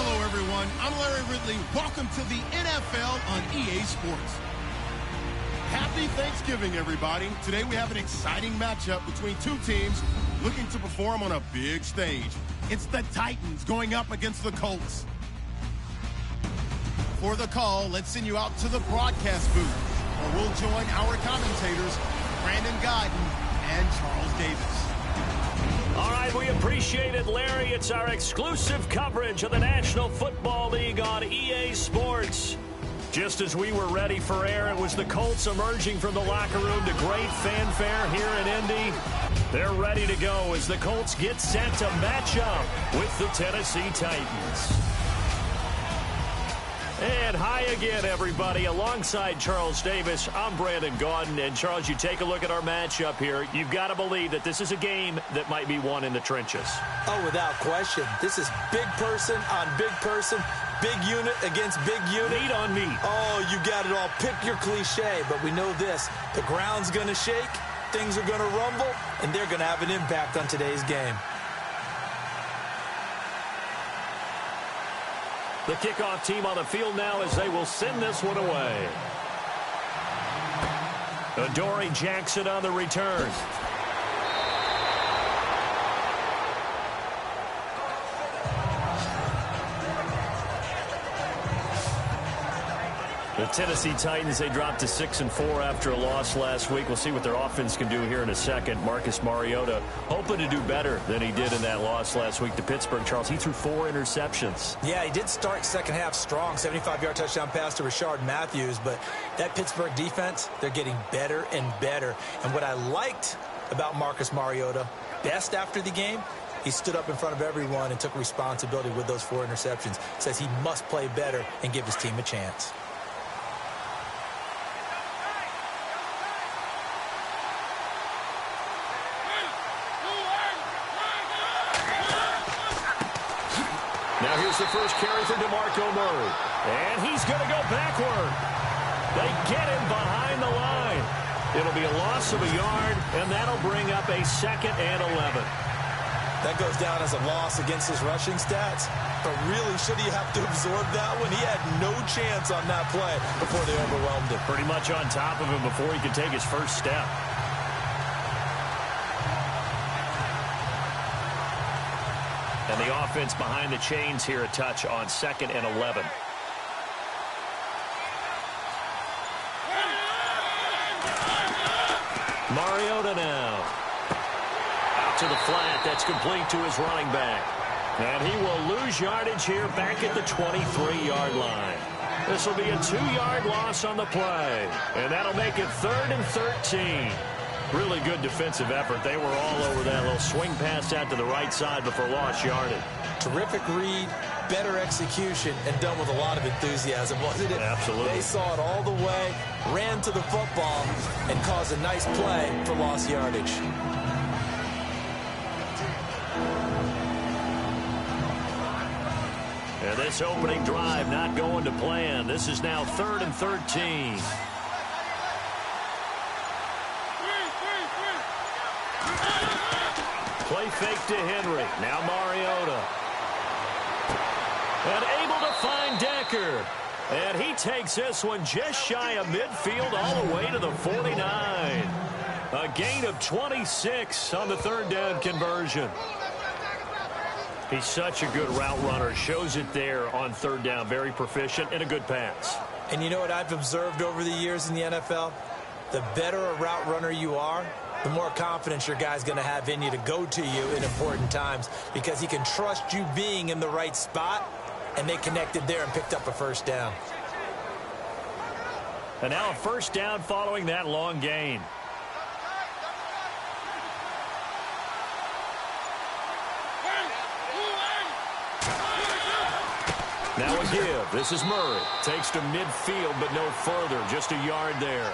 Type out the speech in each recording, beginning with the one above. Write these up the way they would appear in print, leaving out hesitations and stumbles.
Hello, everyone. I'm Larry Ridley. Welcome to the NFL on EA Sports. Happy Thanksgiving, everybody. Today we have an exciting matchup between two teams looking to perform on a big stage. It's the Titans going up against the Colts. For the call, let's send you out to the broadcast booth, where we'll join our commentators, Brandon Godden and Charles Davis. All right, we appreciate it, Larry. It's our exclusive coverage of the National Football League on EA Sports. Just as we were ready for air, it was the Colts emerging from the locker room to great fanfare here in Indy. They're ready to go as the Colts get set to match up with the Tennessee Titans. And hi again, everybody. Alongside Charles Davis, I'm Brandon Gaudin. And, Charles, you take a look at our matchup here. You've got to believe that this is a game that might be won in the trenches. Oh, without question. This is big person on big person, big unit against big unit. Meat on meat. Oh, you got it all. Pick your cliche, but we know this. The ground's going to shake, things are going to rumble, and they're going to have an impact on today's game. The kickoff team on the field now as they will send this one away. Adoree Jackson on the return. The Tennessee Titans, they dropped to 6-4 after a loss last week. We'll see what their offense can do here in a second. Marcus Mariota hoping to do better than he did in that loss last week to Pittsburgh. Charles, he threw 4 interceptions. Yeah, he did start second half strong. 75-yard touchdown pass to Rashard Matthews. But that Pittsburgh defense, they're getting better and better. And what I liked about Marcus Mariota, best after the game, he stood up in front of everyone and took responsibility with those 4 interceptions. Says he must play better and give his team a chance. Now here's the first carry for DeMarco Murray. And he's going to go backward. They get him behind the line. It'll be a loss of a yard, and that'll bring up a 2nd and 11. That goes down as a loss against his rushing stats. But really, should he have to absorb that one? He had no chance on that play before they overwhelmed him. Pretty much on top of him before he could take his first step. And the offense behind the chains here, a touch on 2nd and 11. Mariota now. Out to the flat. That's complete to his running back. And he will lose yardage here back at the 23-yard line. This will be a 2-yard loss on the play. And that'll make it 3rd and 13. Really good defensive effort. They were all over that little swing pass out to the right side before lost yardage. Terrific read, better execution, and done with a lot of enthusiasm, wasn't it? Absolutely. They saw it all the way, ran to the football, and caused a nice play for lost yardage. And this opening drive not going to plan. This is now 3rd and 13. Play fake to Henry. Now Mariota. And able to find Decker. And he takes this one just shy of midfield all the way to the 49. A gain of 26 on the 3rd down conversion. He's such a good route runner. Shows it there on 3rd down. Very proficient and a good pass. And you know what I've observed over the years in the NFL? The better a route runner you are, the more confidence your guy's going to have in you to go to you in important times because he can trust you being in the right spot, and they connected there and picked up a 1st down. And now a 1st down following that long gain. Now a give. This is Murray. Takes to midfield, but no further. Just a yard there.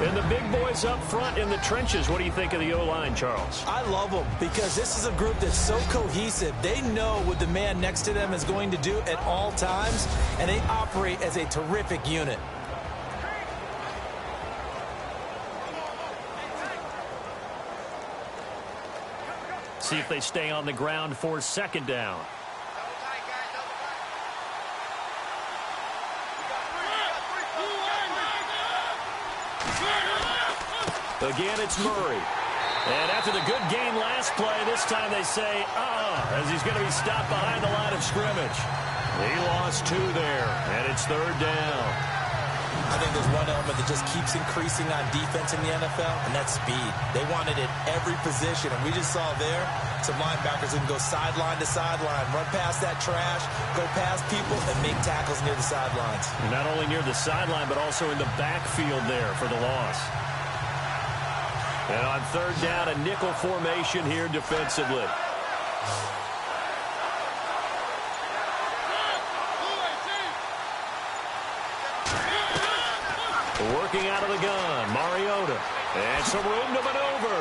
And the big boys up front in the trenches. What do you think of the O-line, Charles? I love them because this is a group that's so cohesive. They know what the man next to them is going to do at all times, and they operate as a terrific unit. See if they stay on the ground for second down. Again, it's Murray. And after the good game last play, this time they say, as he's going to be stopped behind the line of scrimmage. He lost 2 there, and it's third down. I think there's one element that just keeps increasing on defense in the NFL, and that's speed. They want it at every position, and we just saw there some linebackers who can go sideline to sideline, run past that trash, go past people, and make tackles near the sidelines. Not only near the sideline, but also in the backfield there for the loss. And on third down, a nickel formation here defensively. Working out of the gun, Mariota. And some room to maneuver.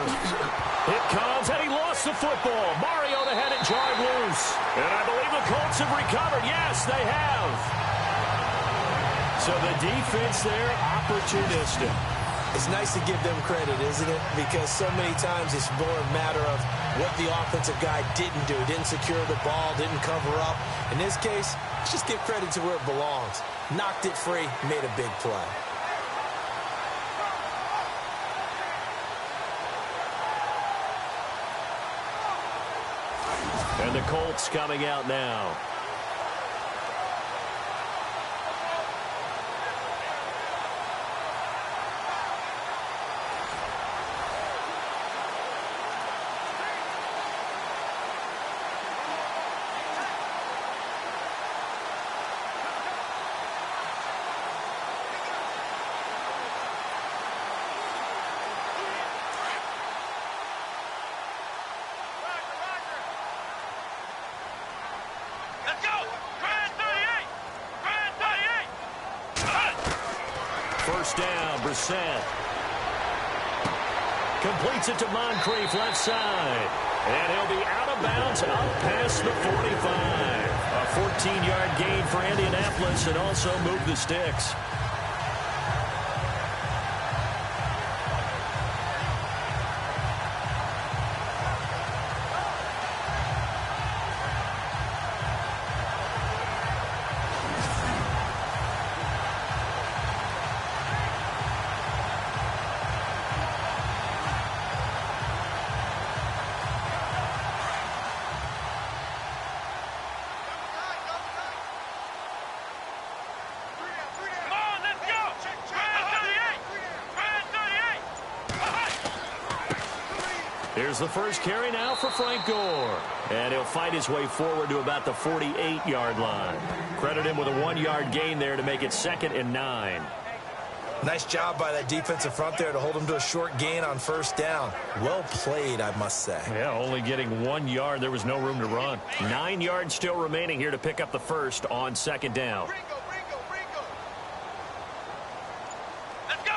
It comes, and he lost the football. Mariota had it jarred loose. And I believe the Colts have recovered. Yes, they have. So the defense there, opportunistic. It's nice to give them credit, isn't it? Because so many times it's more a matter of what the offensive guy didn't do. Didn't secure the ball, didn't cover up. In this case, let's just give credit to where it belongs. Knocked it free, made a big play. And the Colts coming out now. First down, Brissett. Completes it to Moncrief, left side. And he'll be out of bounds, up past the 45. A 14-yard gain for Indianapolis, and also move the sticks. Here's the first carry now for Frank Gore. And he'll fight his way forward to about the 48-yard line. Credit him with a 1-yard gain there to make it 2nd and 9. Nice job by that defensive front there to hold him to a short gain on first down. Well played, I must say. Yeah, only getting 1 yard. There was no room to run. 9 yards still remaining here to pick up the first on 2nd down. Let's go!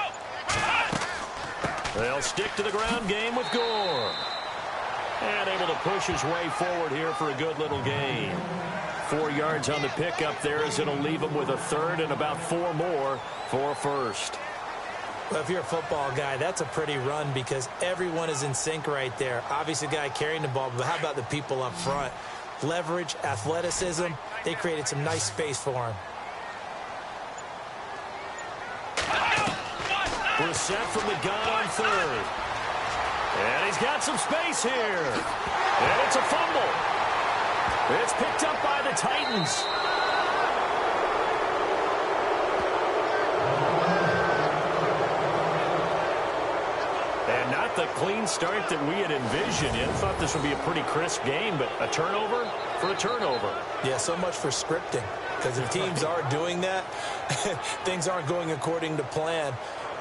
They'll stick to the ground game with Gore. And able to push his way forward here for a good little gain. 4 yards on the pickup there as it'll leave him with a third and about 4 more for a first. Well, if you're a football guy, that's a pretty run because everyone is in sync right there. Obviously, the guy carrying the ball, but how about the people up front? Leverage, athleticism, they created some nice space for him. Brissett from the gun on third. And he's got some space here. And it's a fumble. It's picked up by the Titans. And not the clean start that we had envisioned. I thought this would be a pretty crisp game, but a turnover for a turnover. Yeah, so much for scripting. Because if teams are doing that, things aren't going according to plan.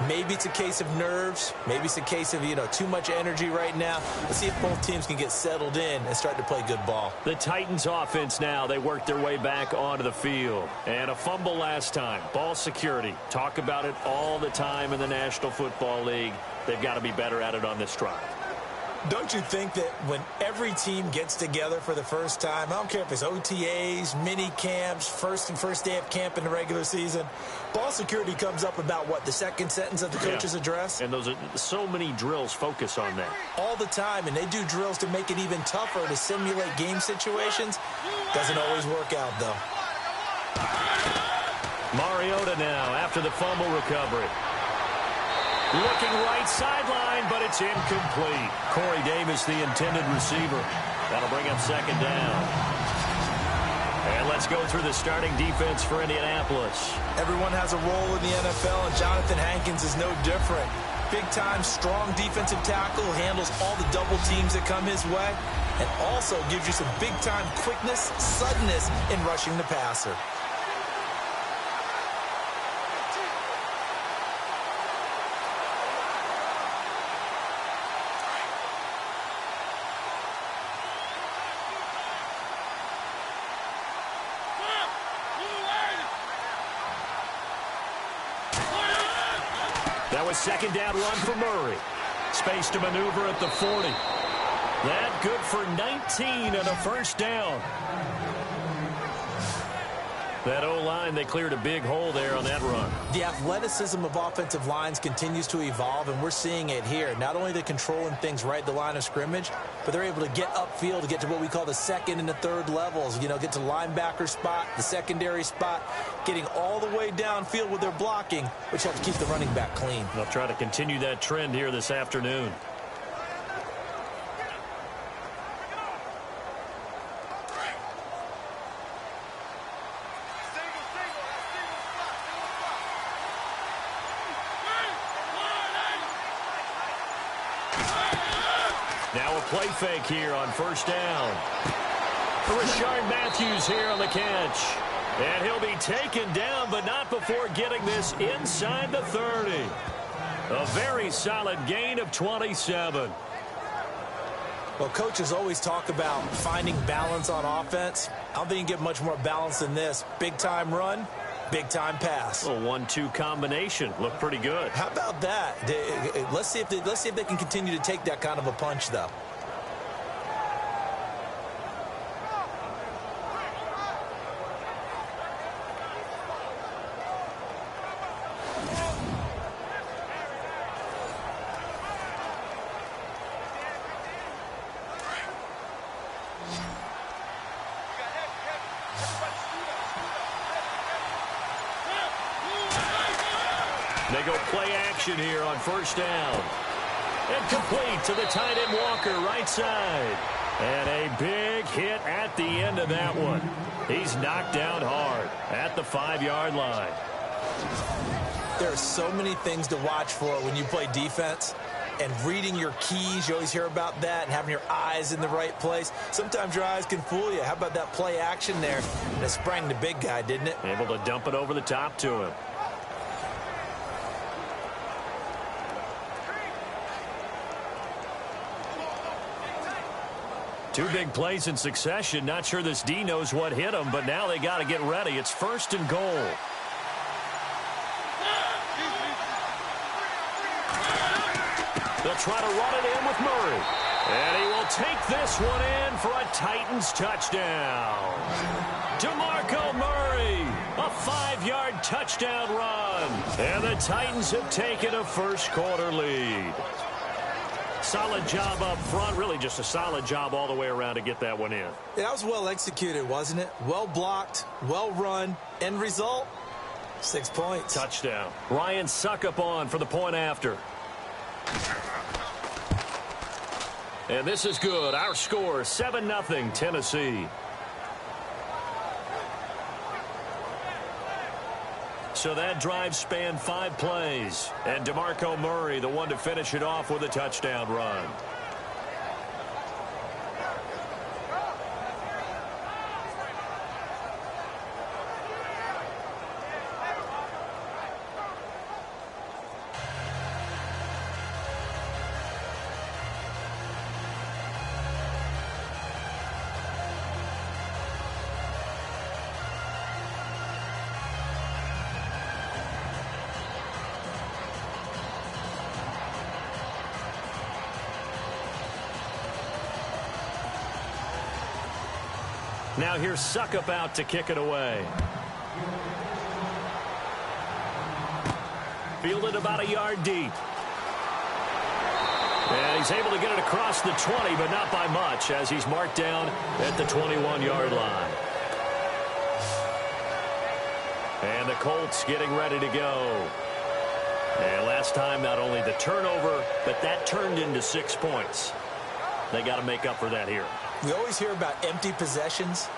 Maybe it's a case of nerves. Maybe it's a case of, too much energy right now. Let's see if both teams can get settled in and start to play good ball. The Titans offense now, they worked their way back onto the field. And a fumble last time. Ball security. Talk about it all the time in the National Football League. They've got to be better at it on this drive. Don't you think that when every team gets together for the first time, I don't care if it's OTAs, mini camps, first day of camp in the regular season, ball security comes up about, what, the second sentence of the coach's address? And those are so many drills focus on that. All the time, and they do drills to make it even tougher to simulate game situations. Doesn't always work out, though. Mariota now after the fumble recovery. Looking right sideline, but it's incomplete. Corey Davis, the intended receiver. That'll bring up second down. And let's go through the starting defense for Indianapolis. Everyone has a role in the NFL, and Jonathan Hankins is no different. Big-time, strong defensive tackle, handles all the double teams that come his way, and also gives you some big-time quickness, suddenness in rushing the passer. That was second down run for Murray. Space to maneuver at the 40. That good for 19 and a first down. That O-line, they cleared a big hole there on that run. The athleticism of offensive lines continues to evolve, and we're seeing it here. Not only are they controlling things right at the line of scrimmage, but they're able to get upfield to get to what we call the second and the third levels. You know, get to linebacker spot, the secondary spot, getting all the way downfield with their blocking, which helps keep the running back clean. They'll try to continue that trend here this afternoon. Now a play fake here on first down. Rashard Matthews here on the catch. And he'll be taken down, but not before getting this inside the 30. A very solid gain of 27. Well, coaches always talk about finding balance on offense. I don't think you can get much more balance than this. Big-time run, big-time pass. A 1-2 combination. Looked pretty good. How about that? Let's see if they can continue to take that kind of a punch, though. They go play action here on first down. And complete to the tight end Walker, right side. And a big hit at the end of that one. He's knocked down hard at the 5-yard line. There are so many things to watch for when you play defense. And reading your keys, you always hear about that, and having your eyes in the right place. Sometimes your eyes can fool you. How about that play action there? That sprang the big guy, didn't it? Able to dump it over the top to him. Two big plays in succession. Not sure this D knows what hit him, but now they got to get ready. It's first and goal. They'll try to run it in with Murray. And he will take this one in for a Titans touchdown. DeMarco Murray, a 5-yard touchdown run. And the Titans have taken a first-quarter lead. Solid job up front. Really just a solid job all the way around to get that one in. Yeah, that was well executed, wasn't it? Well blocked, well run. End result, 6 points. Touchdown. Ryan Suckup on for the point after. And this is good. Our score, 7-0 Tennessee. So that drive spanned 5 plays. And DeMarco Murray, the one to finish it off with a touchdown run. Now here's Suckup out to kick it away. Fielded about a yard deep. And he's able to get it across the 20, but not by much, as he's marked down at the 21-yard line. And the Colts getting ready to go. And last time, not only the turnover, but that turned into 6 points. They got to make up for that here. We always hear about empty possessions,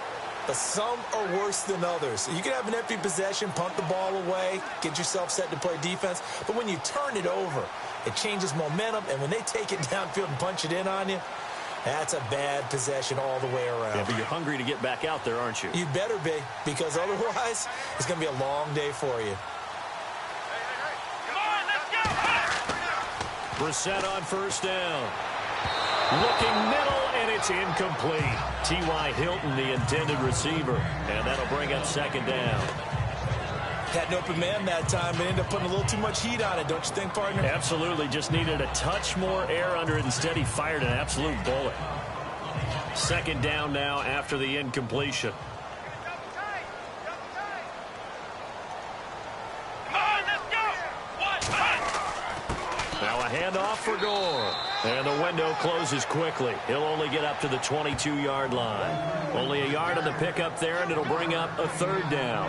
but some are worse than others. You can have an empty possession, punt the ball away, get yourself set to play defense, but when you turn it over, it changes momentum, and when they take it downfield and punch it in on you, that's a bad possession all the way around. Yeah, but you're hungry to get back out there, aren't you? You better be, because otherwise, it's going to be a long day for you. Brissett on first down. Looking middle, and it's incomplete. T.Y. Hilton, the intended receiver, and that'll bring up second down. Had an open man that time, but ended up putting a little too much heat on it, don't you think, partner? Absolutely. Just needed a touch more air under it. Instead, he fired an absolute bullet. Second down now after the incompletion. Now a handoff for Gore. And the window closes quickly. He'll only get up to the 22-yard line. Only a yard on the pickup there, and it'll bring up a third down.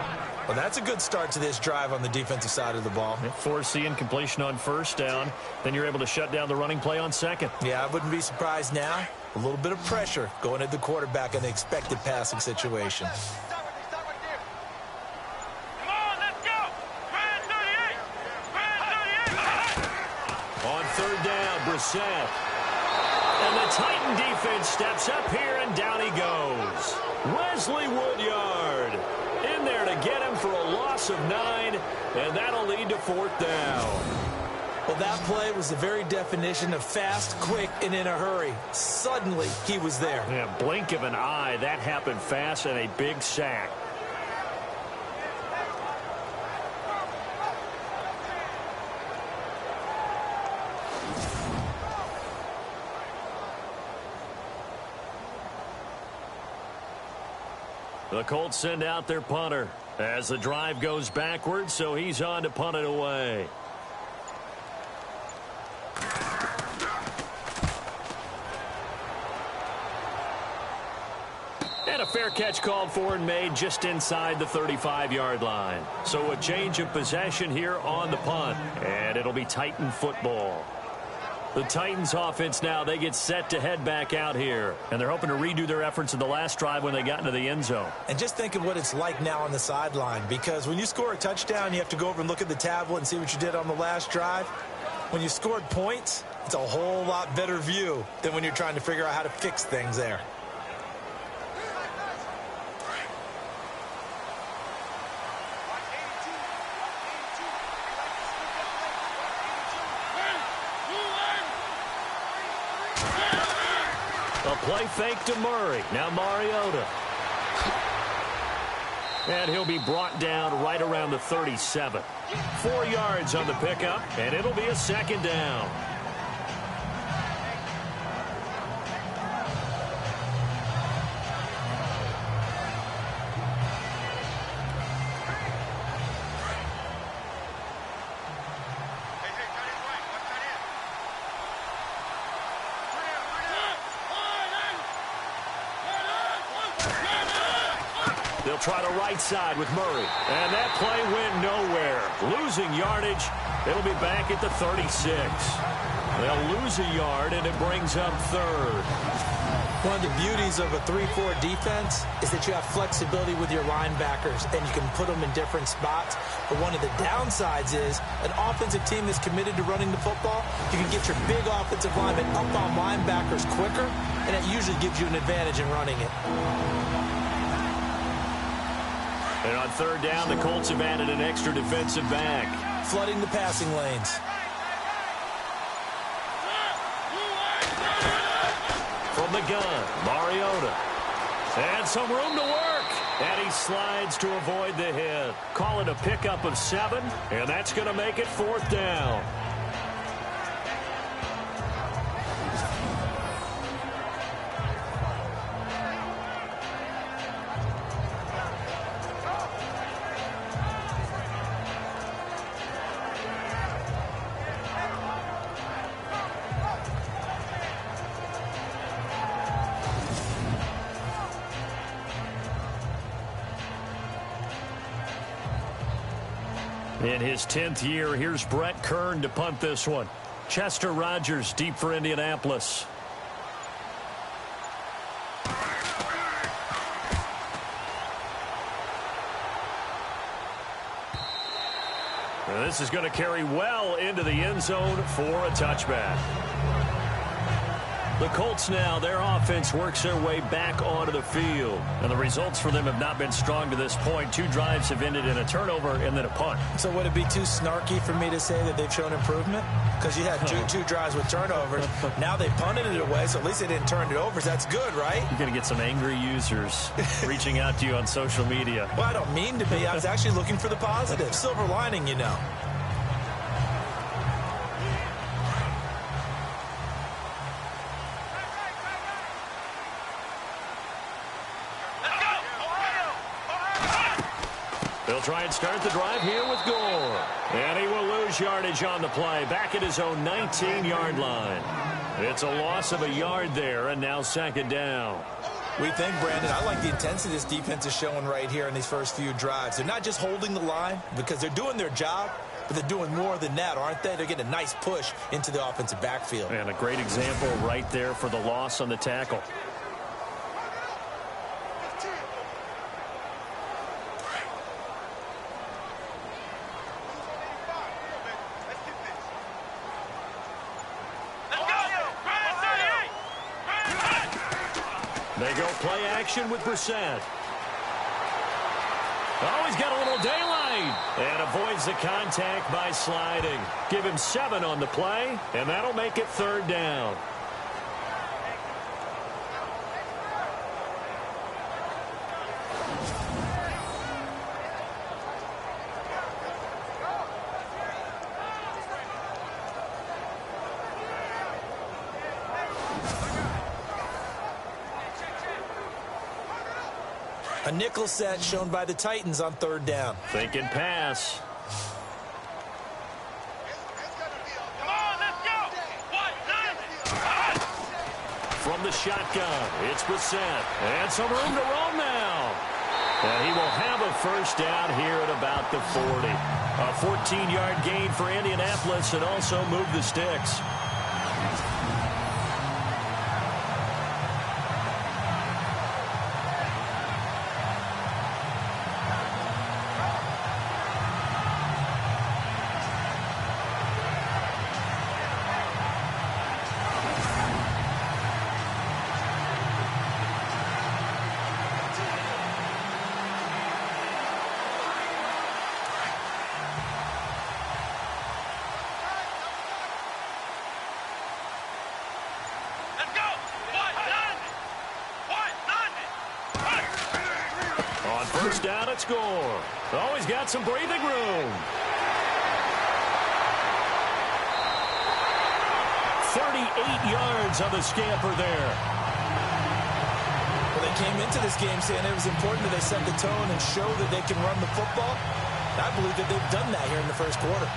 Well, that's a good start to this drive on the defensive side of the ball. Force the incompletion on first down. Then you're able to shut down the running play on second. Yeah, I wouldn't be surprised now. A little bit of pressure going at the quarterback in the expected passing situation. On third down, Brissett. And the Titan defense steps up here, and down he goes. Wesley Woodyard in there to get him for a loss of 9, and that'll lead to fourth down. Well, that play was the very definition of fast, quick, and in a hurry. Suddenly, he was there. Yeah, blink of an eye. That happened fast, and a big sack. The Colts send out their punter as the drive goes backwards, so he's on to punt it away. And a fair catch called for and made just inside the 35-yard line. So a change of possession here on the punt, and it'll be Titan football. The Titans offense now, they get set to head back out here. And they're hoping to redo their efforts in the last drive when they got into the end zone. And just think of what it's like now on the sideline. Because when you score a touchdown, you have to go over and look at the tablet and see what you did on the last drive. When you scored points, it's a whole lot better view than when you're trying to figure out how to fix things there. Play fake to Murray. Now Mariota. And he'll be brought down right around the 37. 4 yards on the pickup, and it'll be a second down. They'll try to right side with Murray. And that play went nowhere. Losing yardage. It'll be back at the 36. They'll lose a yard, and it brings up third. One of the beauties of a 3-4 defense is that you have flexibility with your linebackers, and you can put them in different spots. But one of the downsides is an offensive team that's committed to running the football, you can get your big offensive linemen up on linebackers quicker, and it usually gives you an advantage in running it. And on third down, the Colts have added an extra defensive back. Flooding the passing lanes. From the gun, Mariota. And some room to work. And he slides to avoid the hit. Call it a pickup of 7, and that's going to make it fourth down. In his 10th year, here's Brett Kern to punt this one. Chester Rogers deep for Indianapolis. This is going to carry well into the end zone for a touchback. The Colts now, their offense works their way back onto the field. And the results for them have not been strong to this point. 2 drives have ended in a turnover and then a punt. So would it be too snarky for me to say that they've shown improvement? Because you had two drives with turnovers. Now they punted it away, so at least they didn't turn it over. So that's good, right? You're going to get some angry users reaching out to you on social media. Well, I don't mean to be. I was actually looking for the positive. Silver lining, you know. They'll try and start the drive here with Gore. And he will lose yardage on the play, back at his own 19-yard line. It's a loss of a yard there, and now 2nd down. We think, Brandon, I like the intensity this defense is showing right here in these first few drives. They're not just holding the line because they're doing their job, but they're doing more than that, aren't they? They're getting a nice push into the offensive backfield. And a great example right there for the loss on the tackle. They go play action with Brissett. Oh, he's got a little daylight. And avoids the contact by sliding. Give him 7 on the play, and that'll make it 3rd down. A nickel set shown by the Titans on 3rd down. Thinking pass. Come on, let's go. From the shotgun, it's Brissett. And some room to roam now. And he will have a 1st down here at about the 40. A 14-yard gain for Indianapolis and also move the sticks. First down at score. Oh, he's got some breathing room. 38 yards on the scamper there. Well, they came into this game saying it was important that they set the tone and show that they can run the football. I believe that they've done that here in the first quarter.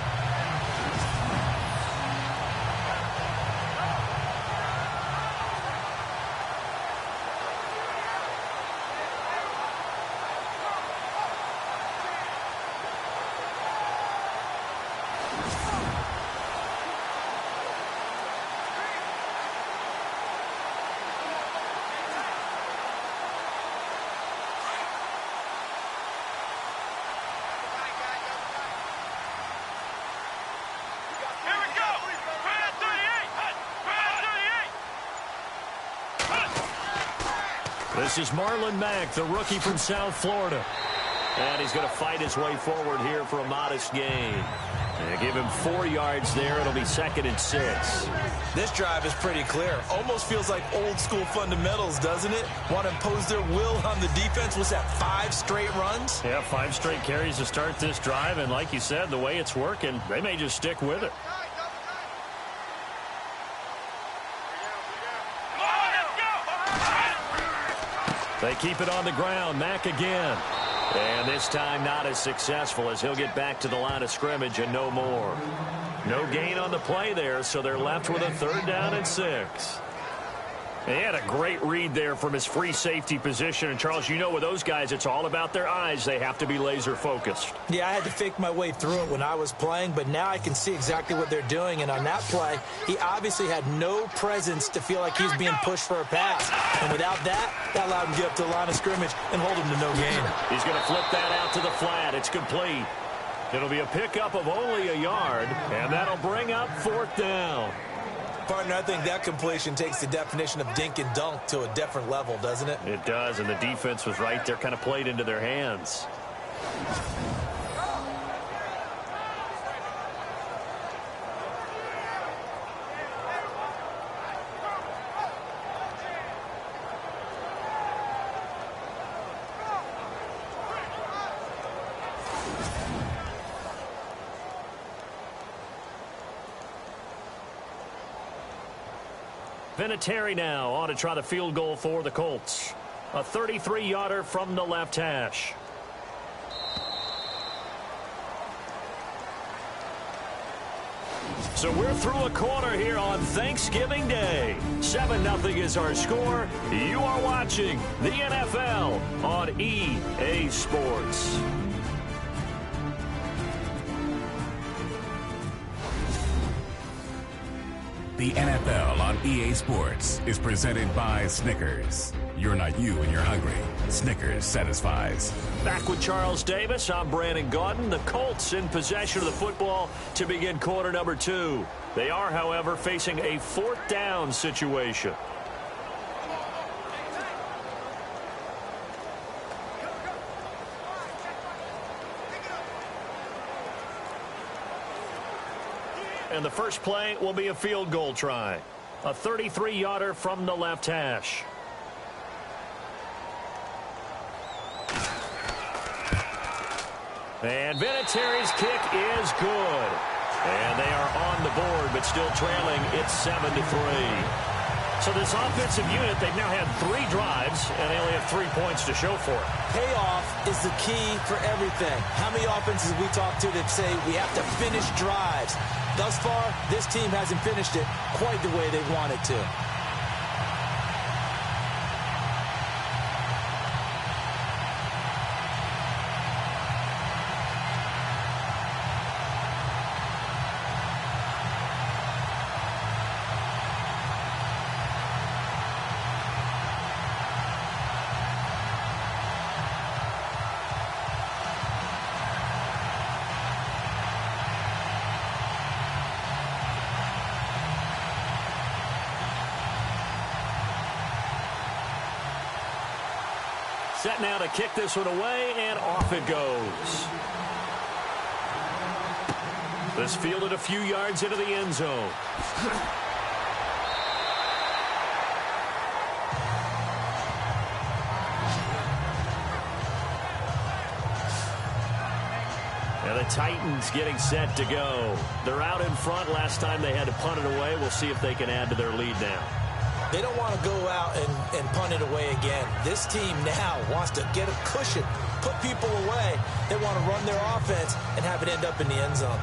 This is Marlon Mack, the rookie from South Florida. And he's going to fight his way forward here for a modest gain. And give him 4 yards there. It'll be 2nd and 6. This drive is pretty clear. Almost feels like old school fundamentals, doesn't it? Want to impose their will on the defense. Was that 5 straight runs? Yeah, 5 straight carries to start this drive. And like you said, the way it's working, they may just stick with it. They keep it on the ground. Mack again. And this time not as successful as he'll get back to the line of scrimmage and no more. No gain on the play there, so they're left with a 3rd down and 6. He had a great read there from his free safety position. And, Charles, you know with those guys, it's all about their eyes. They have to be laser focused. Yeah, I had to fake my way through it when I was playing, but now I can see exactly what they're doing. And on that play, he obviously had no presence to feel like he's being pushed for a pass. And without that, that allowed him to get up to the line of scrimmage and hold him to no gain. He's going to flip that out to the flat. It's complete. It'll be a pickup of only a yard, and that'll bring up 4th down. Partner, I think that completion takes the definition of dink and dunk to a different level, doesn't it? It does, and the defense was right there, kind of played into their hands. Vinatieri now on to try the field goal for the Colts. A 33-yarder from the left hash. So we're through a quarter here on Thanksgiving Day. 7-0 is our score. You are watching the NFL on EA Sports. The NFL on EA Sports is presented by Snickers. You're not you when you're hungry. Snickers satisfies. Back with Charles Davis. I'm Brandon Gaudin. The Colts in possession of the football to begin quarter number 2. They are, however, facing a 4th down situation. And the first play will be a field goal try. A 33-yarder from the left hash. And Vinatieri's kick is good. And they are on the board, but still trailing. It's 7-3. So this offensive unit, they've now had 3 drives, and they only have 3 points to show for it. Payoff is the key for everything. How many offenses we talk to that say we have to finish drives? Thus far, this team hasn't finished it quite the way they wanted to. Set now to kick this one away, and off it goes. This fielded a few yards into the end zone. And the Titans getting set to go. They're out in front. Last time they had to punt it away. We'll see if they can add to their lead now. They don't want to go out and punt it away again. This team now wants to get a cushion, put people away. They want to run their offense and have it end up in the end zone.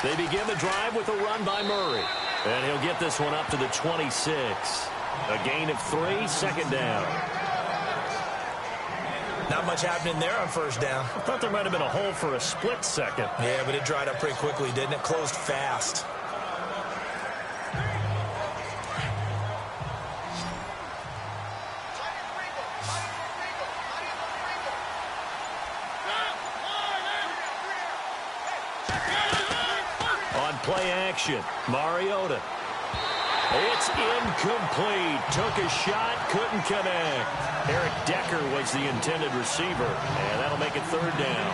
They begin the drive with a run by Murray. And he'll get this one up to the 26. A gain of 3, 2nd down. Not much happening there on first down. I thought there might have been a hole for a split second. Yeah, but it dried up pretty quickly, didn't it? Closed fast. Play action. Mariota. It's incomplete. Took a shot, couldn't connect. Eric Decker was the intended receiver, and that'll make it 3rd down.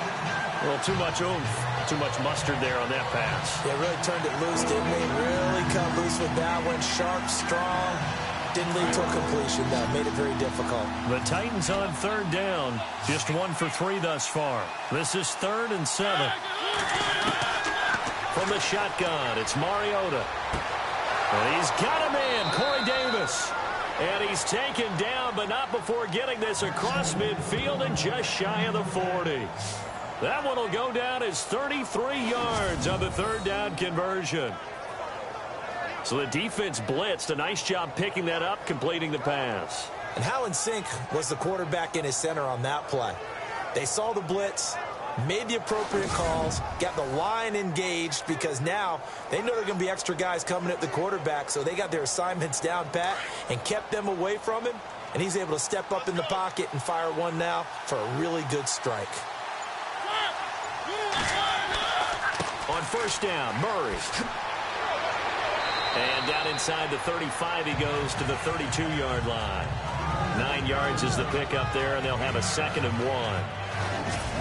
Well, too much oomph, too much mustard there on that pass. They really turned it loose, didn't they? Really cut loose with that one. Sharp, strong. Didn't lead to a completion, though. Made it very difficult. The Titans on 3rd down. Just 1 for 3 thus far. This is 3rd and 7. From the shotgun, it's Mariota. And he's got him in, Corey Davis. And he's taken down, but not before getting this across midfield and just shy of the 40. That one will go down as 33 yards on the third down conversion. So the defense blitzed. A nice job picking that up, completing the pass. And how in sync was the quarterback in his center on that play? They saw the blitz, made the appropriate calls, got the line engaged because now they know there are going to be extra guys coming at the quarterback, so they got their assignments down pat and kept them away from him, and he's able to step up in the pocket and fire one now for a really good strike. On first down, Murray. And down inside the 35, he goes to the 32-yard line. 9 yards is the pickup there, and they'll have a 2nd and 1.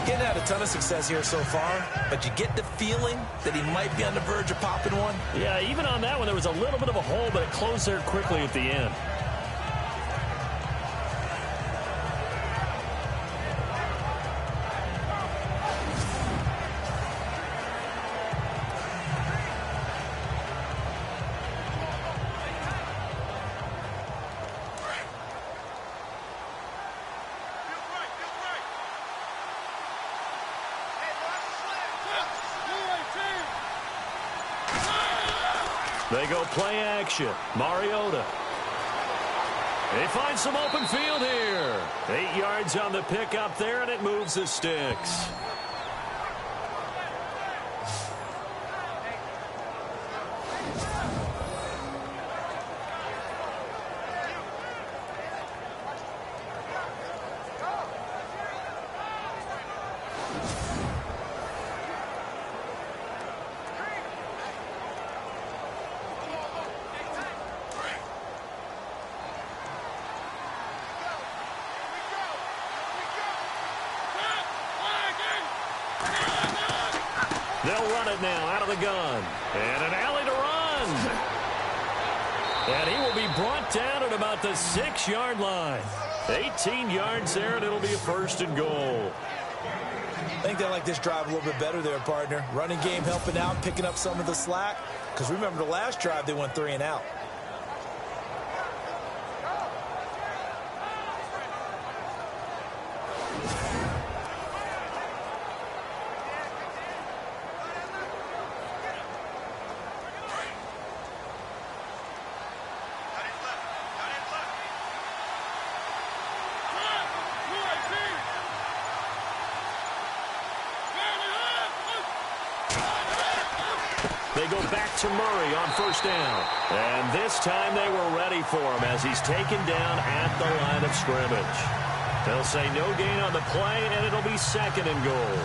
Getting had a ton of success here so far, but you get the feeling that he might be on the verge of popping one. Yeah, even on that one, there was a little bit of a hole, but it closed there quickly at the end. They go play action. Mariota. They find some open field here. 8 yards on the pickup there, and it moves the sticks. They'll run it now out of the gun. And an alley to run. And he will be brought down at about the 6-yard line. 18 yards there, and it'll be a 1st and goal. I think they like this drive a little bit better there, partner. Running game helping out, picking up some of the slack. Because remember the last drive, they went 3 and out. They go back to Murray on first down. And this time they were ready for him as he's taken down at the line of scrimmage. They'll say no gain on the play, and it'll be 2nd and goal.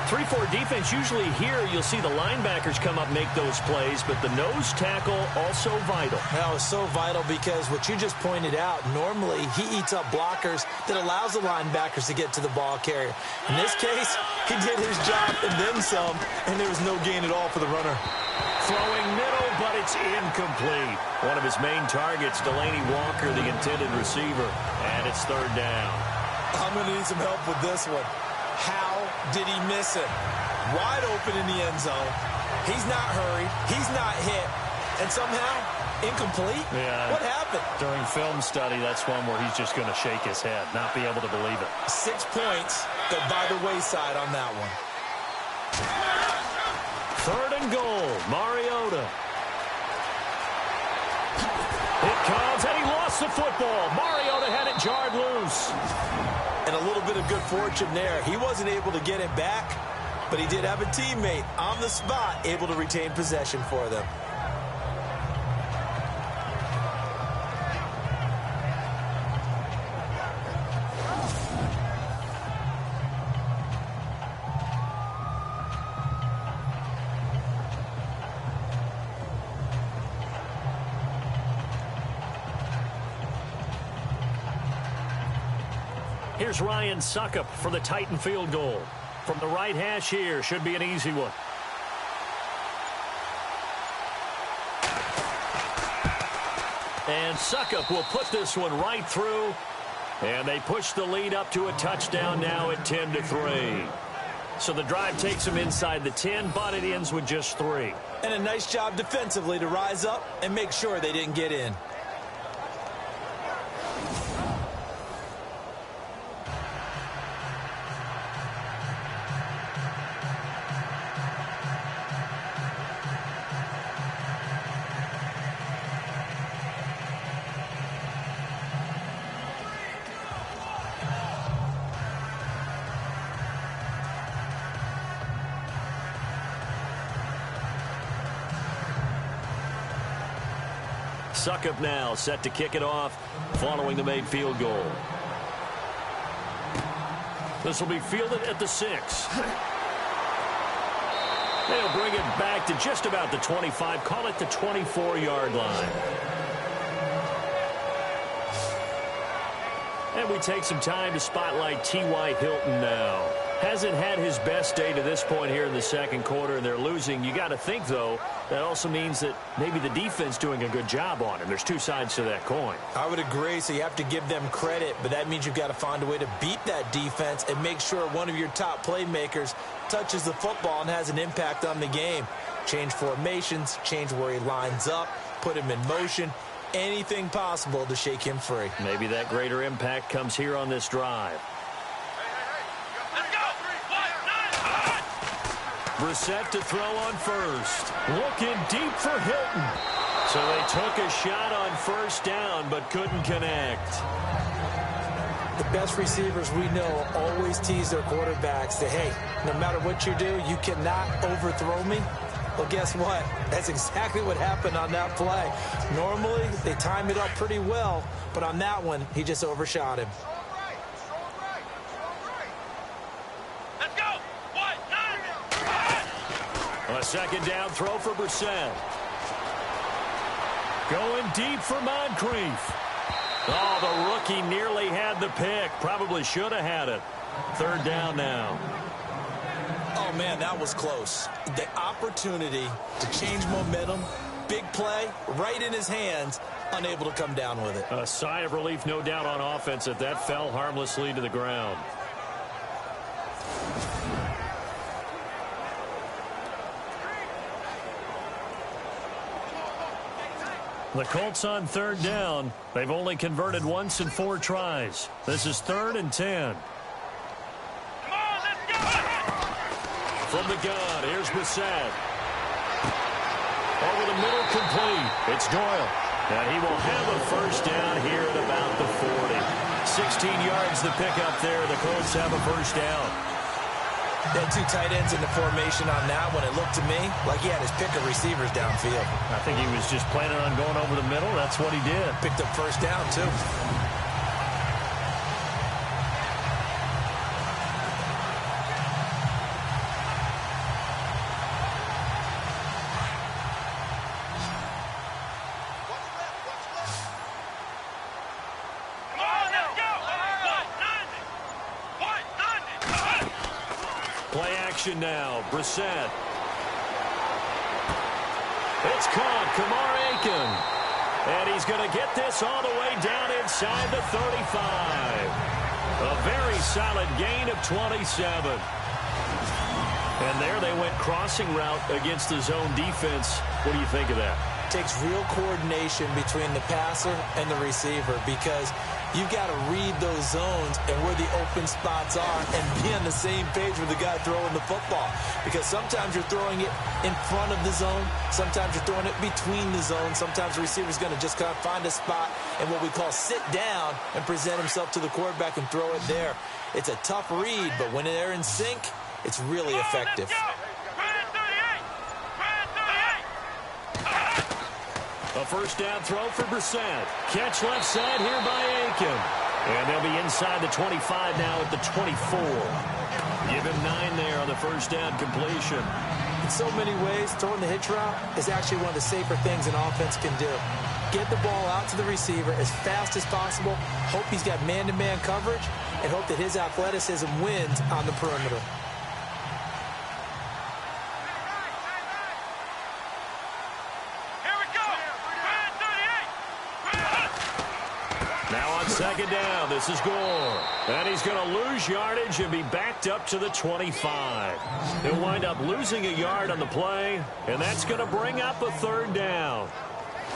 3-4 defense, usually here you'll see the linebackers come up make those plays, but the nose tackle also vital. That was so vital because what you just pointed out, normally he eats up blockers that allows the linebackers to get to the ball carrier. In this case, he did his job and then some, and there was no gain at all for the runner. Throwing middle, but it's incomplete. One of his main targets, Delaney Walker, the intended receiver, and it's 3rd down. I'm going to need some help with this one. How did he miss it? Wide open in the end zone. He's not hurried. He's not hit. And somehow, incomplete? Yeah. What happened? During film study, that's one where he's just going to shake his head, not be able to believe it. 6 points go by the wayside on that one. 3rd and goal, Mariota. It comes, and he lost the football. Mariota had it jarred loose. And a little bit of good fortune there. He wasn't able to get it back, but he did have a teammate on the spot able to retain possession for them. Here's Ryan Suckup for the Titan field goal. From the right hash here, should be an easy one. And Suckup will put this one right through. And they push the lead up to a touchdown now at 10-3. So the drive takes him inside the 10, but it ends with just 3. And a nice job defensively to rise up and make sure they didn't get in. Suckup now set to kick it off following the made field goal. This will be fielded at the 6. They'll bring it back to just about the 25, call it the 24-yard line. And we take some time to spotlight T.Y. Hilton now. Hasn't had his best day to this point here in the second quarter, and they're losing. You got to think, though, that also means that maybe the defense doing a good job on him. There's two sides to that coin. I would agree, so you have to give them credit, but that means you've got to find a way to beat that defense and make sure one of your top playmakers touches the football and has an impact on the game. Change formations, change where he lines up, put him in motion, anything possible to shake him free. Maybe that greater impact comes here on this drive. Brissett to throw on first. Looking deep for Hilton. So they took a shot on first down, but couldn't connect. The best receivers we know always tease their quarterbacks that, hey, no matter what you do, you cannot overthrow me. Well, guess what? That's exactly what happened on that play. Normally, they time it up pretty well, but on that one, he just overshot him. A second down throw for Brissett. Going deep for Moncrief. Oh, the rookie nearly had the pick. Probably should have had it. Third down now. Oh, man, that was close. The opportunity to change momentum, big play, right in his hands, unable to come down with it. A sigh of relief, no doubt, on offense that that fell harmlessly to the ground. The Colts on third down. They've only converted once in 4 tries. This is 3rd and 10. From the gun, here's Brissett. Over the middle, complete. It's Doyle. And he will have a first down here at about the 40. 16 yards the pickup there. The Colts have a first down. They had 2 tight ends in the formation on that one. It looked to me like he had his pick of receivers downfield. I think he was just planning on going over the middle. That's what he did. Picked up first down, too. Now, Brissett. It's caught, Kamar Aiken. And he's going to get this all the way down inside the 35. A very solid gain of 27. And there they went crossing route against the zone defense. What do you think of that? Takes real coordination between the passer and the receiver because you've got to read those zones and where the open spots are and be on the same page with the guy throwing the football. Because sometimes you're throwing it in front of the zone. Sometimes you're throwing it between the zones. Sometimes the receiver's going to just kind of find a spot and what we call sit down and present himself to the quarterback and throw it there. It's a tough read, but when they're in sync, it's really effective. A first down throw for Brissett. Catch left side here by Aiken. And they'll be inside the 25 now at the 24. Give him 9 there on the first down completion. In so many ways, throwing the hitch route is actually one of the safer things an offense can do. Get the ball out to the receiver as fast as possible, hope he's got man-to-man coverage, and hope that his athleticism wins on the perimeter. Second down. This is Gore. And he's going to lose yardage and be backed up to the 25. He'll wind up losing a yard on the play, and that's going to bring up a third down.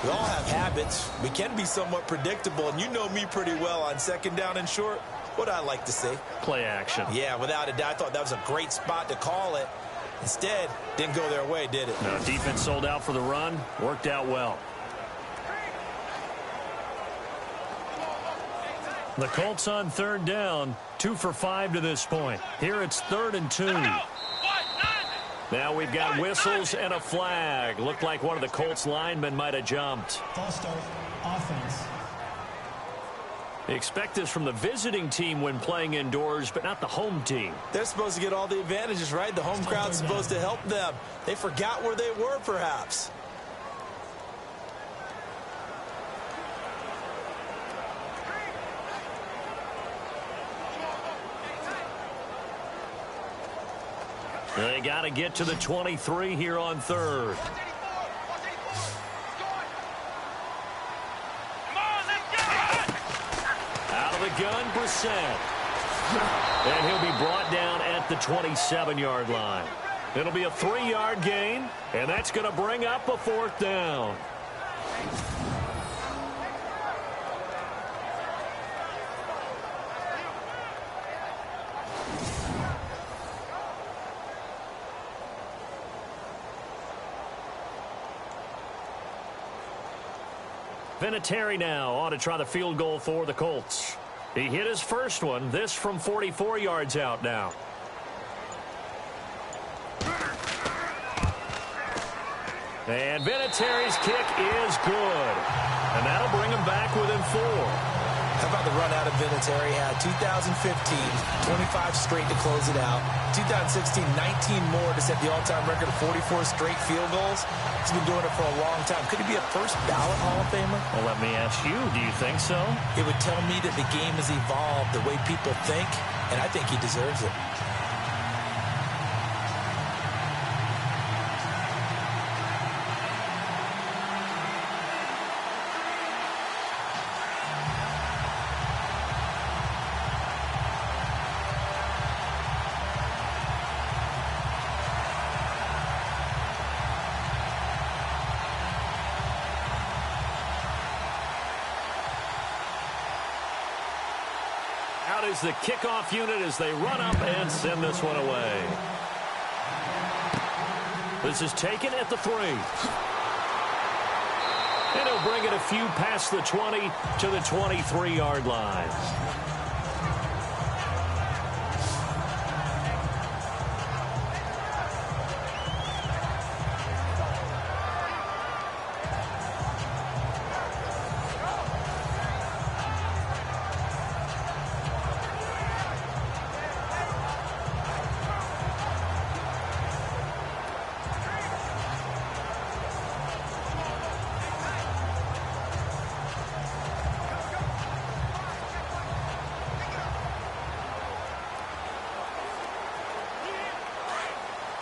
We all have habits. We can be somewhat predictable, and you know me pretty well on second down and short. What I like to say? Play action. Yeah, without a doubt. I thought that was a great spot to call it. Instead, didn't go their way, did it? No, defense sold out for the run. Worked out well. The Colts on third down, 2 for 5 to this point. Here it's 3rd and 2. Now we've got whistles and a flag. Looked like one of the Colts linemen might have jumped. False start, offense. They expect this from the visiting team when playing indoors, but not the home team. They're supposed to get all the advantages, right? The home crowd's supposed to help them. They forgot where they were, perhaps. They got to get to the 23 here on third. Out of the gun, Brissett. And he'll be brought down at the 27-yard line. It'll be a 3-yard gain, and that's going to bring up a 4th down. Vinatieri now on to try the field goal for the Colts. He hit his first one, this from 44 yards out now. And Vinatieri's kick is good. And that'll bring him back within 4. How about the run out of Vinatieri? Had 2015, 25 straight to close it out. 2016, 19 more to set the all-time record of 44 straight field goals. He's been doing it for a long time. Could he be a first ballot Hall of Famer? Well, let me ask you, do you think so? It would tell me that the game has evolved the way people think, and I think he deserves it. Out is the kickoff unit as they run up and send this one away. This is taken at the 3. And he'll bring it a few past the 20 to the 23-yard line.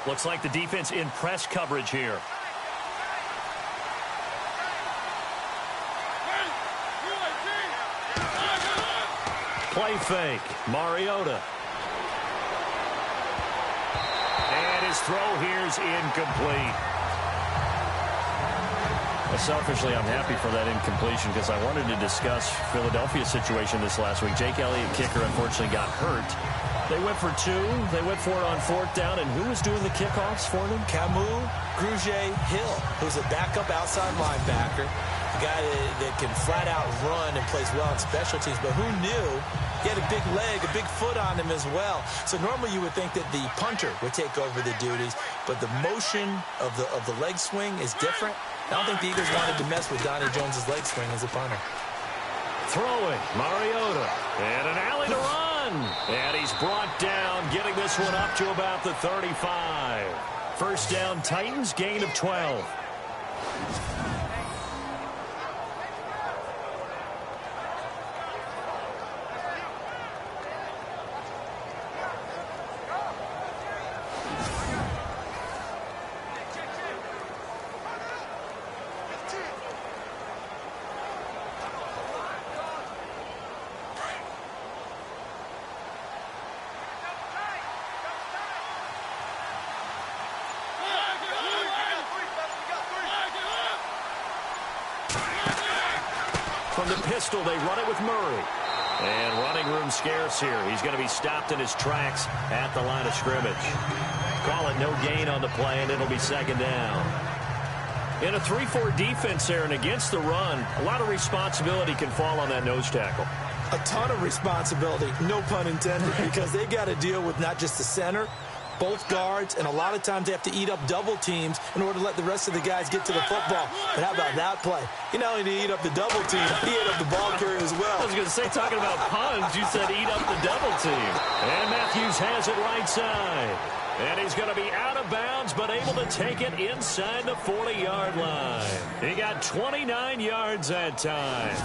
Looks like the defense in press coverage here. Play fake. Mariota. And his throw here's incomplete. Well, selfishly, I'm happy for that incompletion because I wanted to discuss Philadelphia's situation this last week. Jake Elliott, kicker, unfortunately got hurt. They went for 2. They went for it on 4th down. And who was doing the kickoffs for them? Camus Grugier-Hill, who's a backup outside linebacker. A guy that can flat out run and plays well in special teams. But who knew he had a big leg, a big foot on him as well. So normally you would think that the punter would take over the duties. But the motion of the leg swing is different. I don't think the Eagles wanted to mess with Donnie Jones' leg swing as a punter. Throwing, Mariota. And an alley to run. And he's brought down, getting this one up to about the 35. First down, Titans, gain of 12. From the pistol, they run it with Murray. And running room scarce here. He's going to be stopped in his tracks at the line of scrimmage. Call it no gain on the play, and it'll be second down. In a 3-4 defense there and against the run, a lot of responsibility can fall on that nose tackle. A ton of responsibility, no pun intended, because they got to deal with not just the center, both guards, and a lot of times they have to eat up double teams in order to let the rest of the guys get to the football. But how about that play? He not only did he eat up the double team, he ate up the ball carrier as well. I was going to say, talking about puns, you said eat up the double team. And Matthews has it right side. And he's going to be out of bounds, but able to take it inside the 40-yard line. He got 29 yards that time.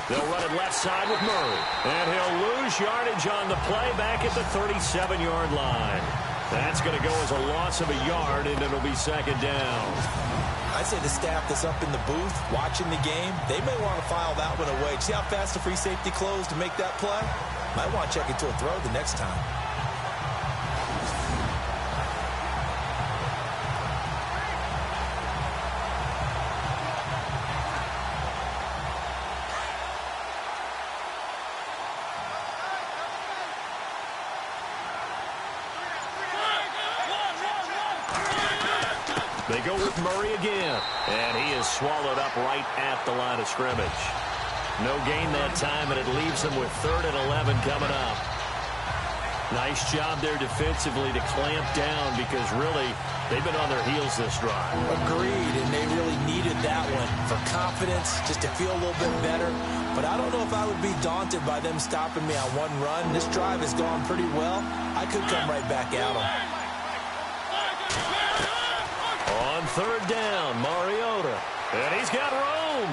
They'll run it left side with Murray. And he'll lose yardage on the play back at the 37-yard line. That's going to go as a loss of a yard, and it'll be second down. I'd say the staff that's up in the booth watching the game, they may want to file that one away. See how fast the free safety closed to make that play? Might want to check into a throw the next time. They go with Murray again, and he is swallowed up right at the line of scrimmage. No gain that time, and it leaves them with 3rd and 11 coming up. Nice job there defensively to clamp down because really they've been on their heels this drive. Agreed, and they really needed that one for confidence, just to feel a little bit better. But I don't know if I would be daunted by them stopping me on one run. This drive has gone pretty well. I could come right back at them. On 3rd down, Mariota. And he's got room.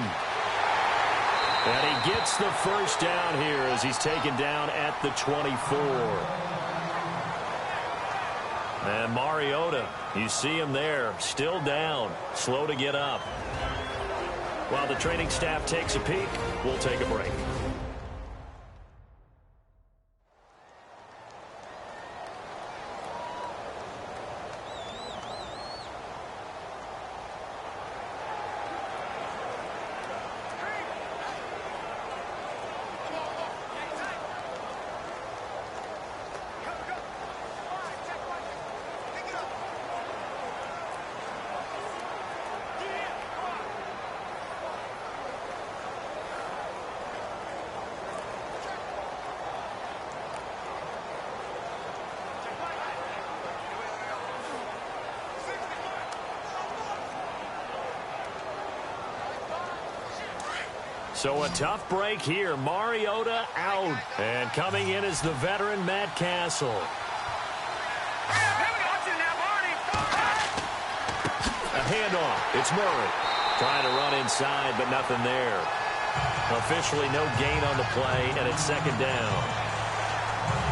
And he gets the first down here as he's taken down at the 24. And Mariota, you see him there, still down, slow to get up. While the training staff takes a peek, we'll take a break. So a tough break here. Mariota out. And coming in is the veteran Matt Castle. A handoff. It's Murray. Trying to run inside, but nothing there. Officially no gain on the play, and it's second down.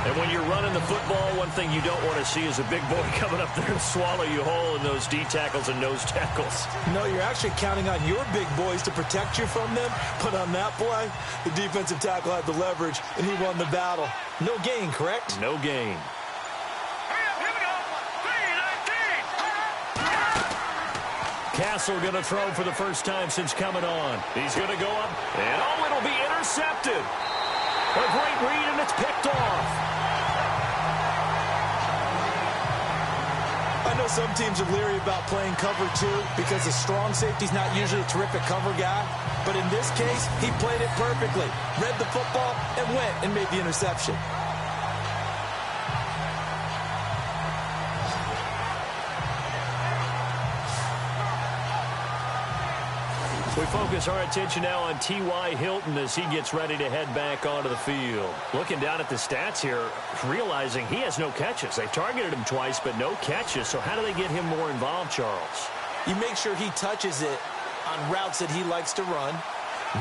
And when you're running the football, one thing you don't want to see is a big boy coming up there and swallow you whole in those D tackles and nose tackles. No, you're actually counting on your big boys to protect you from them. But on that play, the defensive tackle had the leverage, and he won the battle. No gain, correct? No gain. Castle going to throw for the first time since coming on. He's going to go up, and oh, it'll be intercepted. A great read, and it's picked off. I know some teams are leery about playing cover 2 because the strong safety's not usually a terrific cover guy. But in this case, he played it perfectly. Read the football and went and made the interception. We focus our attention now on T.Y. Hilton as he gets ready to head back onto the field. Looking down at the stats here, realizing he has no catches. They've targeted him twice, but no catches. So how do they get him more involved, Charles? You make sure he touches it on routes that he likes to run.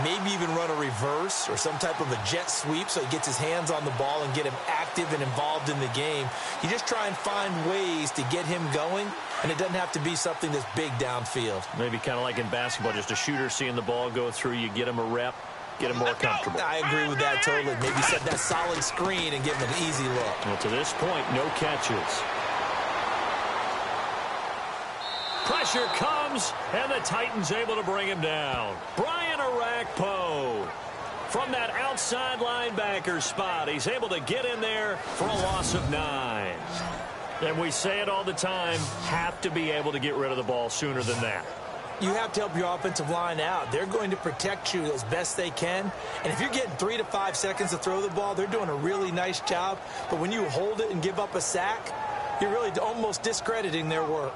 Maybe even run a reverse or some type of a jet sweep so he gets his hands on the ball and get him active and involved in the game. You just try and find ways to get him going, and it doesn't have to be something that's big downfield. Maybe kind of like in basketball, just a shooter seeing the ball go through, you get him a rep, get him more comfortable. I agree with that totally. Maybe set that solid screen and give him an easy look. Well, to this point, no catches. Pressure comes, and the Titans able to bring him down. Brian Arakpo from that outside linebacker spot. He's able to get in there for a loss of 9. And we say it all the time, have to be able to get rid of the ball sooner than that. You have to help your offensive line out. They're going to protect you as best they can. And if you're getting 3 to 5 seconds to throw the ball, they're doing a really nice job. But when you hold it and give up a sack, you're really almost discrediting their work.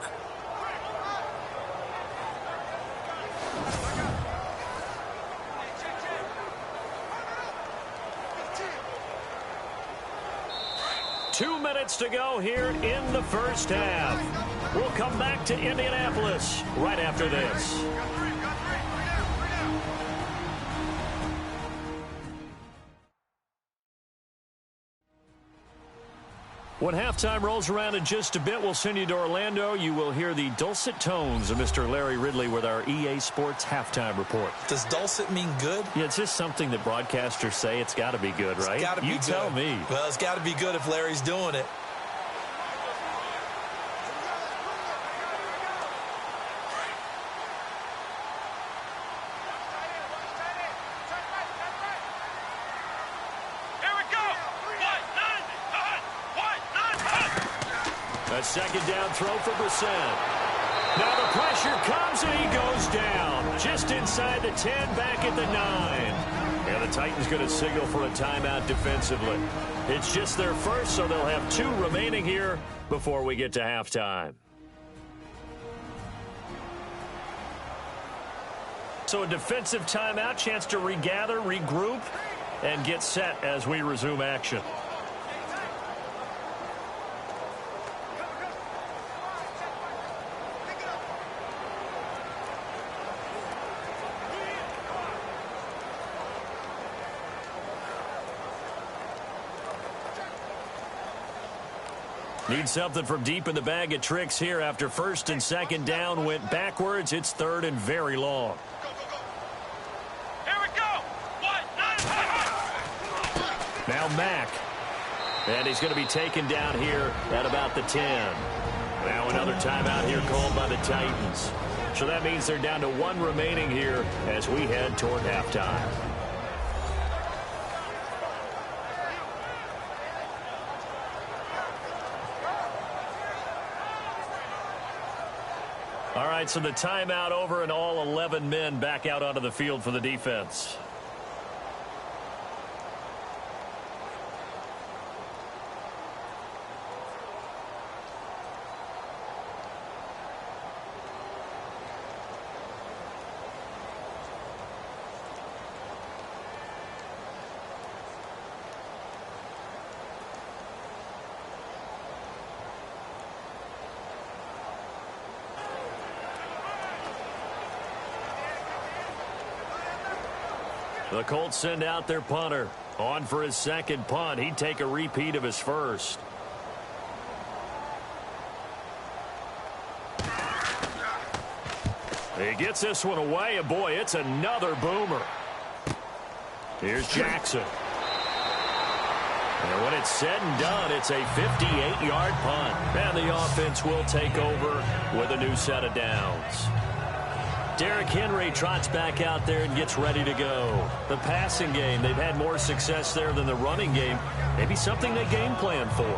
Two minutes to go here in the first half. We'll come back to Indianapolis right after this. When halftime rolls around in just a bit, we'll send you to Orlando. You will hear the dulcet tones of Mr. Larry Ridley with our EA Sports halftime report. Does dulcet mean good? Yeah, it's just something that broadcasters say. It's got to be good, right? It's got to be good. You tell me. Well, it's got to be good if Larry's doing it. A second down throw for Brissett. Now the pressure comes and he goes down. Just inside the 10, back at the 9. And the Titans going to signal for a timeout defensively. It's just their first, so they'll have 2 remaining here before we get to halftime. So a defensive timeout, chance to regather, regroup, and get set as we resume action. Need something from deep in the bag of tricks here after first and second down went backwards. It's third and very long. Here we go. Now Mack. And he's going to be taken down here at about the 10. Now another timeout here called by the Titans. So that means they're down to 1 remaining here as we head toward halftime. All right, so the timeout over and all 11 men back out onto the field for the defense. The Colts send out their punter. On for his second punt. He'd take a repeat of his first. He gets this one away, and boy, it's another boomer. Here's Jackson. And when it's said and done, it's a 58-yard punt. And the offense will take over with a new set of downs. Derrick Henry trots back out there and gets ready to go. The passing game, they've had more success there than the running game. Maybe something they game plan for.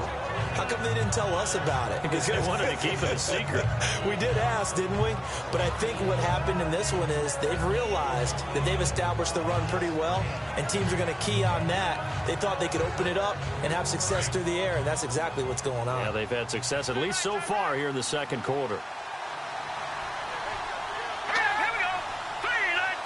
How come they didn't tell us about it? Because they wanted to keep it a secret. We did ask, didn't we? But I think what happened in this one is they've realized that they've established the run pretty well, and teams are going to key on that. They thought they could open it up and have success through the air, and that's exactly what's going on. Yeah, they've had success, at least so far here in the second quarter. Here we go. 3, 9,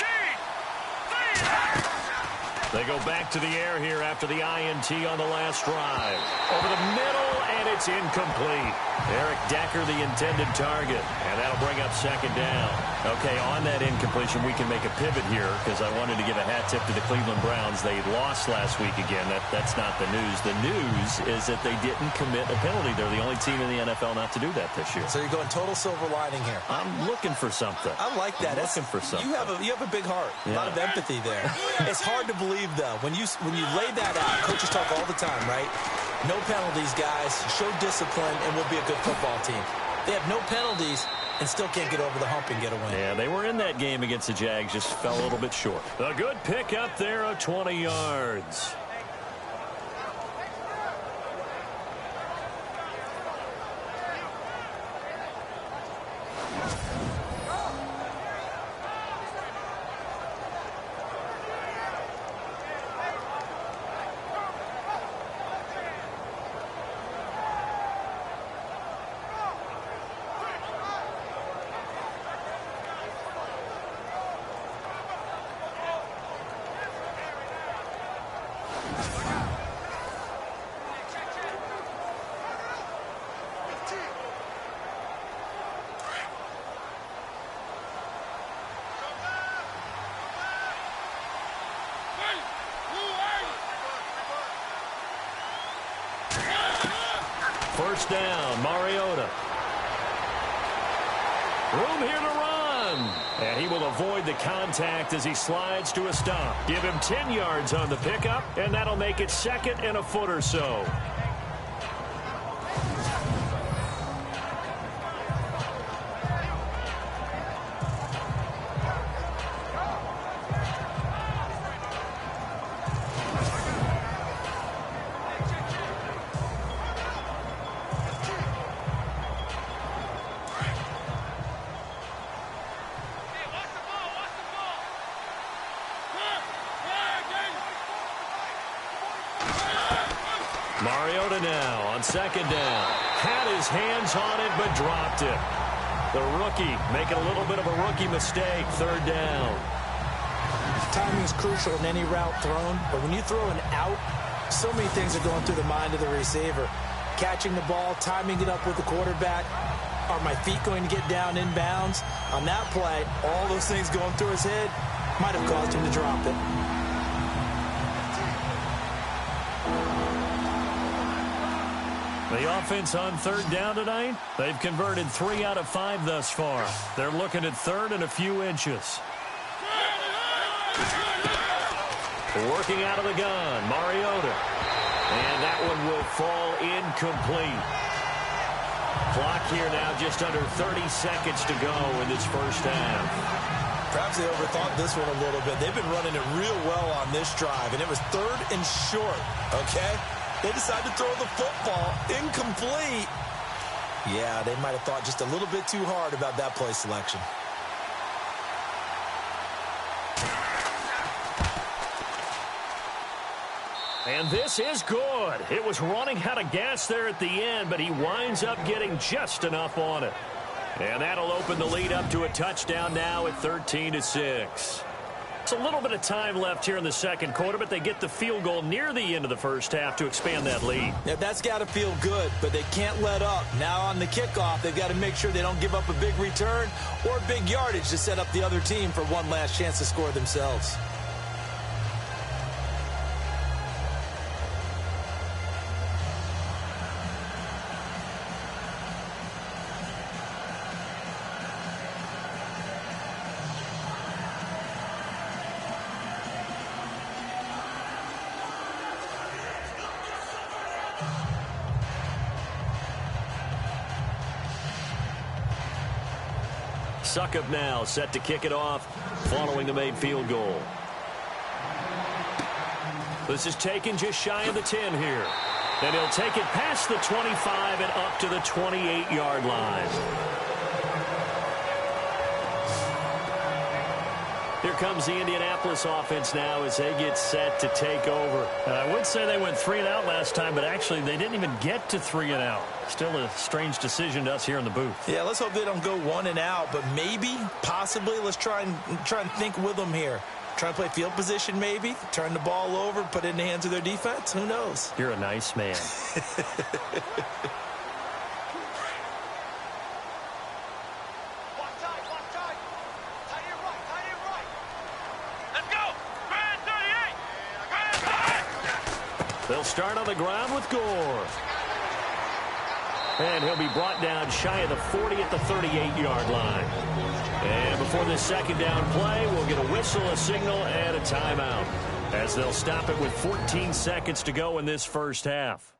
They go back to the air here after the INT on the last drive. Over the middle, and it's incomplete. Eric Decker, the intended target, and that'll bring up second down. Okay, on that incompletion, we can make a pivot here because I wanted to give a hat tip to the Cleveland Browns. They lost last week again. That's not the news. The news is that they didn't commit a penalty. They're the only team in the NFL not to do that this year. So you're going total silver lining here. I'm looking for something. I like that. Looking for something. You have a big heart. A lot of empathy there. It's hard to believe, though. When you lay that out, coaches talk all the time, right? No penalties, guys. Show discipline, and we'll be a good football team. They have no penalties and still can't get over the hump and get a win. Yeah, they were in that game against the Jags, just fell a little bit short. A good pick up there of 20 yards. First down, Mariota. Room here to run. And he will avoid the contact as he slides to a stop. Give him 10 yards on the pickup, and that'll make it second and a foot or so. Mariota now on second down. Had his hands on it, but dropped it. The rookie making a little bit of a rookie mistake. Third down. Timing is crucial in any route thrown, but when you throw an out, so many things are going through the mind of the receiver. Catching the ball, timing it up with the quarterback. Are my feet going to get down in bounds? On that play, all those things going through his head might have caused him to drop it. The offense on third down tonight, they've converted 3 out of 5 thus far. They're looking at third and a few inches. Working out of the gun, Mariota. And that one will fall incomplete. Clock here now just under 30 seconds to go in this first half. Perhaps they overthought this one a little bit. They've been running it real well on this drive, and it was third and short, okay? They decided to throw the football incomplete. Yeah, they might have thought just a little bit too hard about that play selection. And this is good. It was running out of gas there at the end, but he winds up getting just enough on it. And that'll open the lead up to a touchdown now at 13-6. It's a little bit of time left here in the second quarter, but they get the field goal near the end of the first half to expand that lead. Yeah, that's got to feel good, but they can't let up. Now on the kickoff, they've got to make sure they don't give up a big return or big yardage to set up the other team for one last chance to score themselves. Suckup now set to kick it off following the made field goal. This is taken just shy of the 10 here. And he'll take it past the 25 and up to the 28-yard line. Here comes the Indianapolis offense now as they get set to take over. I would say they went 3 and out last time, but actually they didn't even get to 3 and out. Still a strange decision to us here in the booth. Yeah, let's hope they don't go 1 and out, but maybe, possibly, let's try and think with them here. Trying to play field position maybe, turn the ball over, put it in the hands of their defense. Who knows? You're a nice man. They'll start on the ground with Gore. And he'll be brought down shy of the 40 at the 38-yard line. And before this second down play, we'll get a whistle, a signal, and a timeout, as they'll stop it with 14 seconds to go in this first half.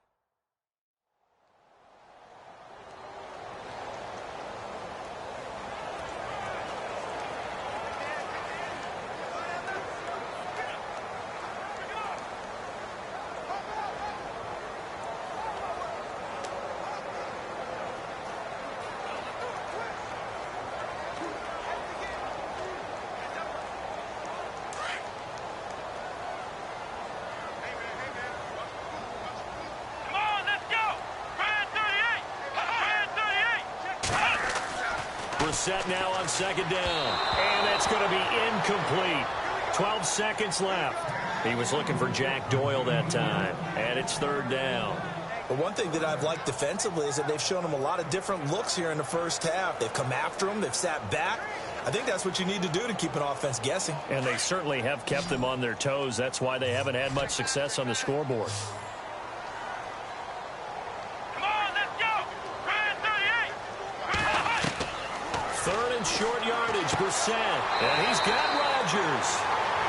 Set now on second down, and that's going to be incomplete. 12 seconds left. He was looking for Jack Doyle that time, and it's third down. But one thing that I've liked defensively is that they've shown him a lot of different looks here in the first half. They've come after him. They've sat back. I think that's what you need to do to keep an offense guessing. And they certainly have kept them on their toes. That's why they haven't had much success on the scoreboard. Short yardage, Brissett, and he's got Rodgers.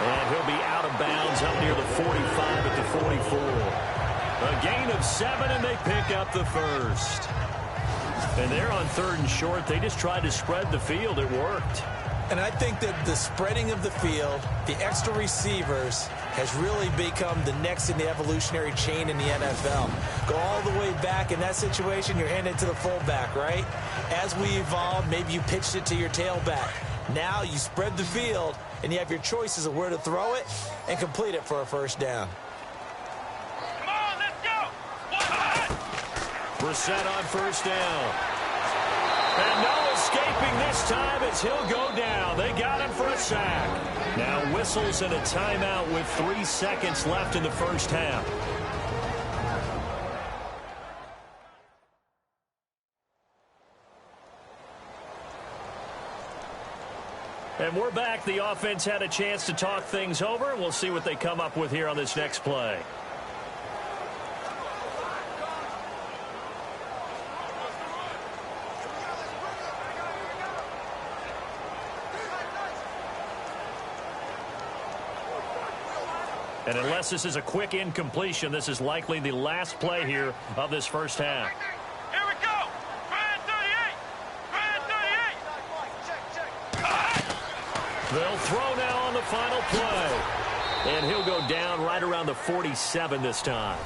And he'll be out of bounds up near the 45 at the 44. A gain of 7, and they pick up the first. And they're on third and short. They just tried to spread the field. It worked. And I think that the spreading of the field, the extra receivers, has really become the next in the evolutionary chain in the NFL. Go all the way back in that situation, you're handed to the fullback, right? As we evolve, maybe you pitched it to your tailback. Now you spread the field, and you have your choices of where to throw it and complete it for a first down. Come on, let's go! Brissett on first down. And no escaping this time as he'll go down. They got him for a sack. Now whistles and a timeout with 3 seconds left in the first half. And we're back. The offense had a chance to talk things over. We'll see what they come up with here on this next play. And unless this is a quick incompletion, this is likely the last play here of this first half. Here we go. Brand 38. Brand 38. They'll throw now on the final play. And he'll go down right around the 47 this time.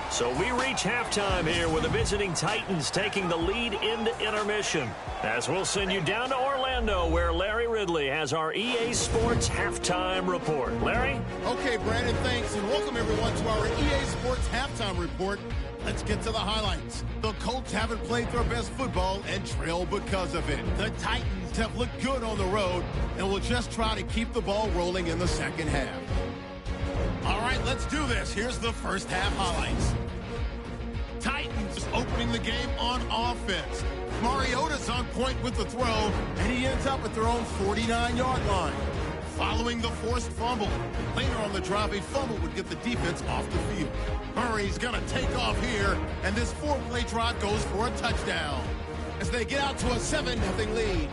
So we reach halftime here with the visiting Titans taking the lead into intermission. As we'll send you down to Orlando, where Larry Ridley has our EA Sports Halftime Report. Larry? Okay, Brandon, thanks, and welcome everyone to our EA Sports Halftime Report. Let's get to the highlights. The Colts haven't played their best football and trail because of it. The Titans have looked good on the road and will just try to keep the ball rolling in the second half. All right, let's do this. Here's the first half highlights. Titans opening the game on offense. Mariota's on point with the throw, and he ends up at their own 49-yard line. Following the forced fumble. Later on the drive, a fumble would get the defense off the field. Murray's going to take off here, and this 4-play drive goes for a touchdown as they get out to a 7-0 lead.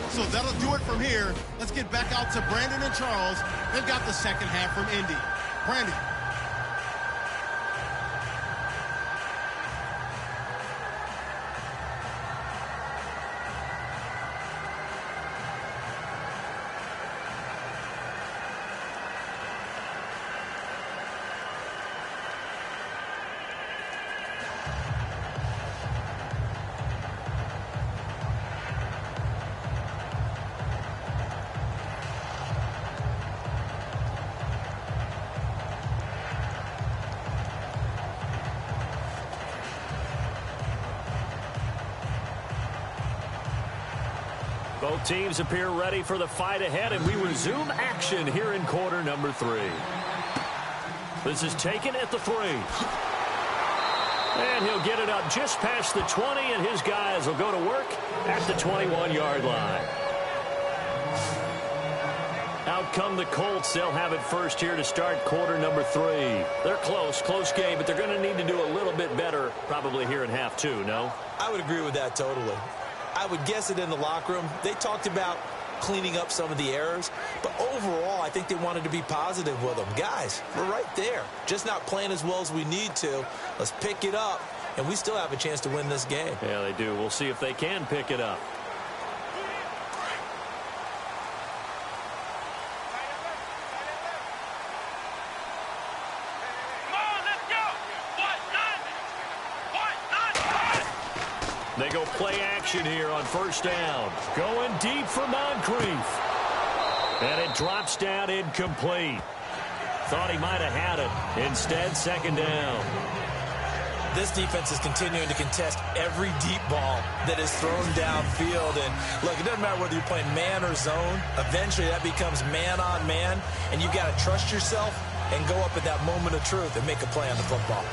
So that'll do it from here. Let's get back out to Brandon and Charles. They've got the second half from Indy. Brandon. Both teams appear ready for the fight ahead, and we resume action here in quarter number 3. This is taken at the 3. And he'll get it up just past the 20, and his guys will go to work at the 21-yard line. Out come the Colts. They'll have it first here to start quarter number 3. They're close game, but they're going to need to do a little bit better probably here in half 2, no? I would agree with that totally. I would guess it in the locker room. They talked about cleaning up some of the errors, but overall I think they wanted to be positive with them. Guys, we're right there, just not playing as well as we need to. Let's pick it up, and we still have a chance to win this game. Yeah, they do. We'll see if they can pick it up. They go play action here on first down. Going deep for Moncrief. And it drops down incomplete. Thought he might have had it. Instead, second down. This defense is continuing to contest every deep ball that is thrown downfield. And look, it doesn't matter whether you're playing man or zone. Eventually, that becomes man on man. And you've got to trust yourself and go up at that moment of truth and make a play on the football.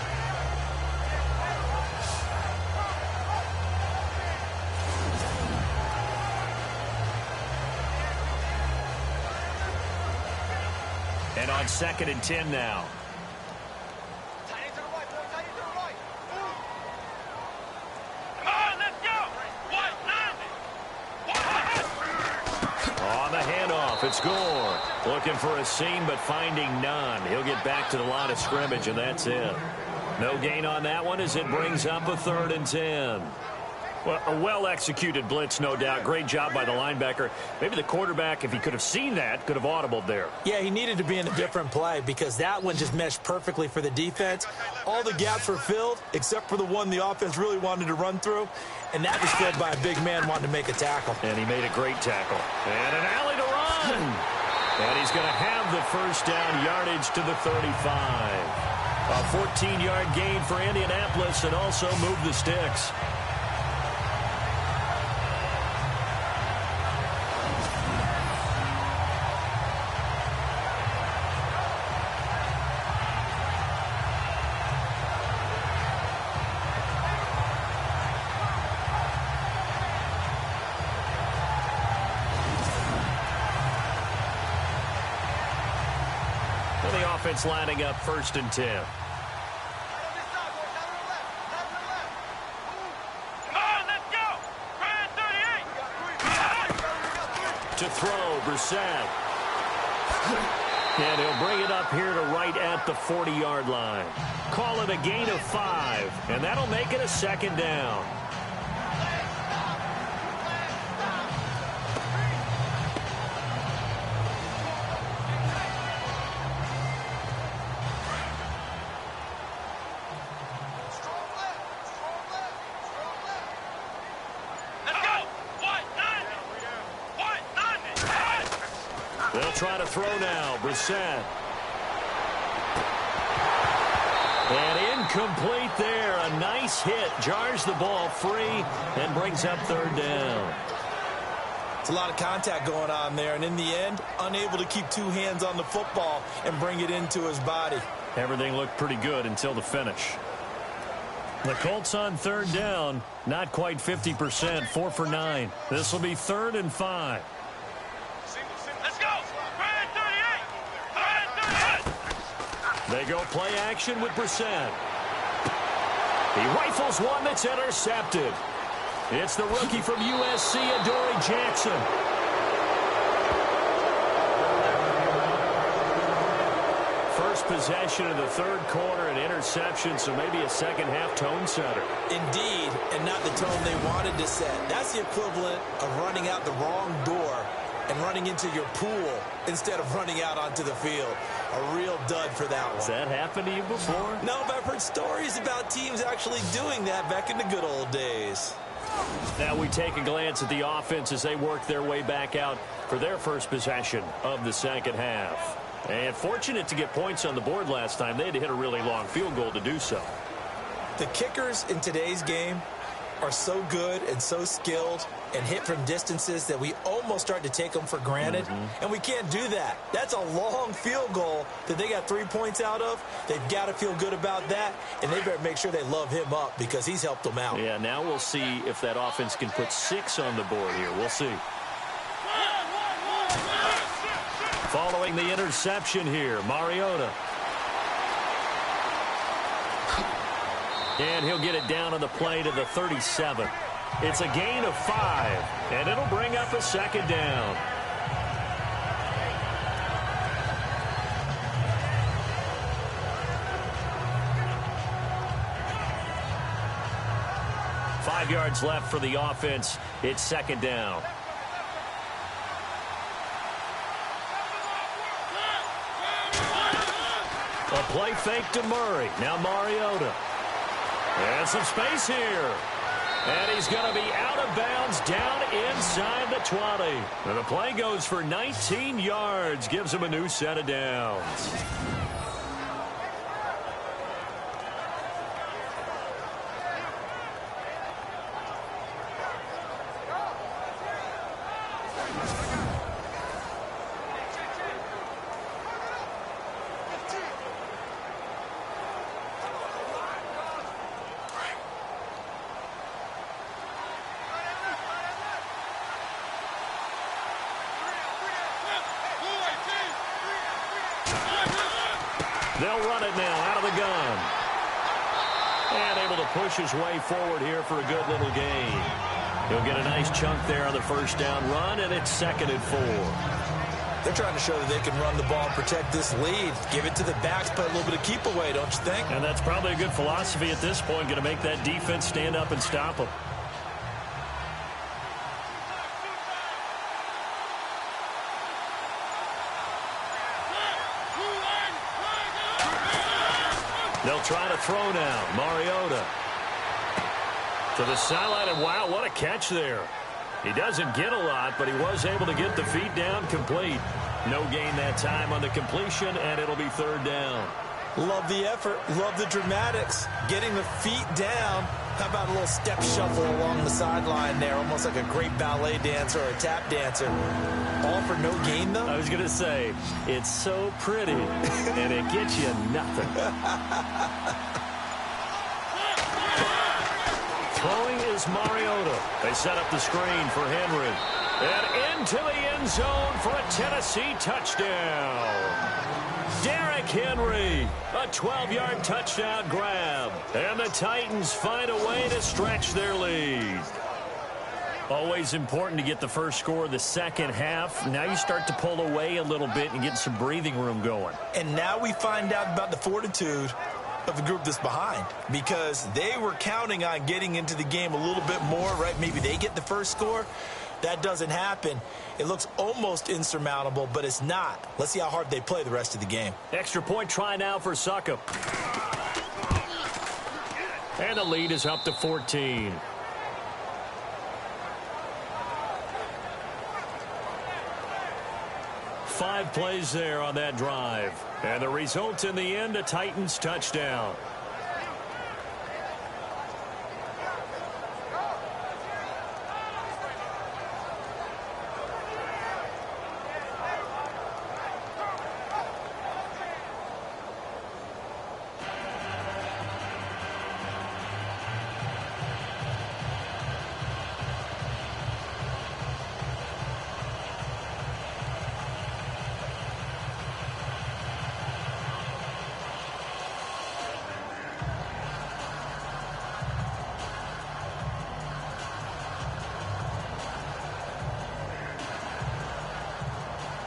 And on 2nd and 10 now. On the handoff, it's Gore. Looking for a seam, but finding none. He'll get back to the line of scrimmage, and that's it. No gain on that one as it brings up a 3rd and 10. Well, a well-executed blitz, no doubt. Great job by the linebacker. Maybe the quarterback, if he could have seen that, could have audibled there. Yeah, he needed to be in a different play because that one just meshed perfectly for the defense. All the gaps were filled except for the one the offense really wanted to run through, and that was filled by a big man wanting to make a tackle. And he made a great tackle. And an alley to run. And he's going to have the first down yardage to the 35. A 14-yard gain for Indianapolis and also move the sticks. Offense lining up 1st and 10. To throw, Brissett. And he'll bring it up here to right at the 40-yard line. Call it a gain of 5, and that'll make it a 2nd down. They'll try to throw now. Brissett. And incomplete there. A nice hit. Jars the ball free and brings up 3rd down. It's a lot of contact going on there. And in the end, unable to keep 2 hands on the football and bring it into his body. Everything looked pretty good until the finish. The Colts on 3rd down. Not quite 50%. 4 for 9. This will be 3rd and 5. They go play action with Brissett. He rifles one that's intercepted. It's the rookie from USC, Adoree Jackson. First possession of the 3rd quarter, an interception, so maybe a second-half tone setter. Indeed, and not the tone they wanted to set. That's the equivalent of running out the wrong door and running into your pool instead of running out onto the field. A real dud for that one. Has that happened to you before? No, but I've heard stories about teams actually doing that back in the good old days. Now we take a glance at the offense as they work their way back out for their first possession of the second half. And fortunate to get points on the board last time. They had to hit a really long field goal to do so. The kickers in today's game are so good and so skilled and hit from distances that we almost start to take them for granted, and we can't do that. That's a long field goal that they got 3 points out of. They've got to feel good about that, and they better make sure they love him up because he's helped them out. Yeah, now we'll see if that offense can put 6 on the board here. We'll see. Following the interception here, Mariota. And he'll get it down on the play to the 37. It's a gain of 5, and it'll bring up a second down. Five yards left for the offense. It's second down. A play fake to Murray. Now Mariota. And some space here. And he's going to be out of bounds down inside the 20. And the play goes for 19 yards. Gives him a new set of downs. They'll run it now out of the gun. And able to push his way forward here for a good little gain. He'll get a nice chunk there on the first down run, and it's 2nd and 4. They're trying to show that they can run the ball and protect this lead. Give it to the backs, play a little bit of keep away, don't you think? And that's probably a good philosophy at this point, going to make that defense stand up and stop them. They'll try to throw now. Mariota to the sideline, and wow, what a catch there. He doesn't get a lot, but he was able to get the feet down complete. No gain that time on the completion, and it'll be 3rd down. Love the effort. Love the dramatics. Getting the feet down. How about a little step shuffle along the sideline there, almost like a great ballet dancer or a tap dancer. All for no gain, though? I was going to say, it's so pretty, and it gets you nothing. Throwing is Mariota. They set up the screen for Henry. And into the end zone for a Tennessee touchdown. Derrick Henry, a 12-yard touchdown grab. And the Titans find a way to stretch their lead. Always important to get the first score of the second half. Now you start to pull away a little bit and get some breathing room going. And now we find out about the fortitude of the group that's behind, because they were counting on getting into the game a little bit more, right? Maybe they get the first score. That doesn't happen. It looks almost insurmountable, but it's not. Let's see how hard they play the rest of the game. Extra point try now for Succop. And the lead is up to 14. Five plays there on that drive. And the result in the end, a Titans touchdown.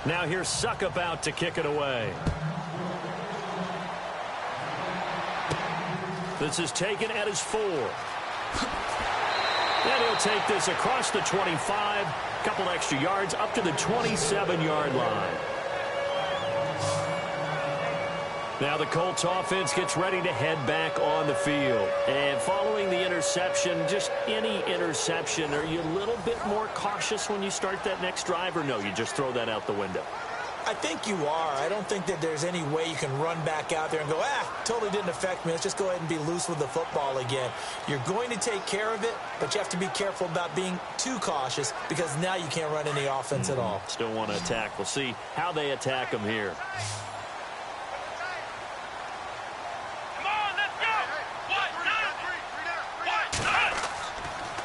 Now here's Succop out to kick it away. This is taken at his 4. And he'll take this across the 25. Couple extra yards up to the 27-yard line. Now the Colts offense gets ready to head back on the field. And following the interception, just any interception, are you a little bit more cautious when you start that next drive, or no, you just throw that out the window? I think you are. I don't think that there's any way you can run back out there and go, totally didn't affect me. Let's just go ahead and be loose with the football again. You're going to take care of it, but you have to be careful about being too cautious because now you can't run any offense at all. Still want to attack. We'll see how they attack them here.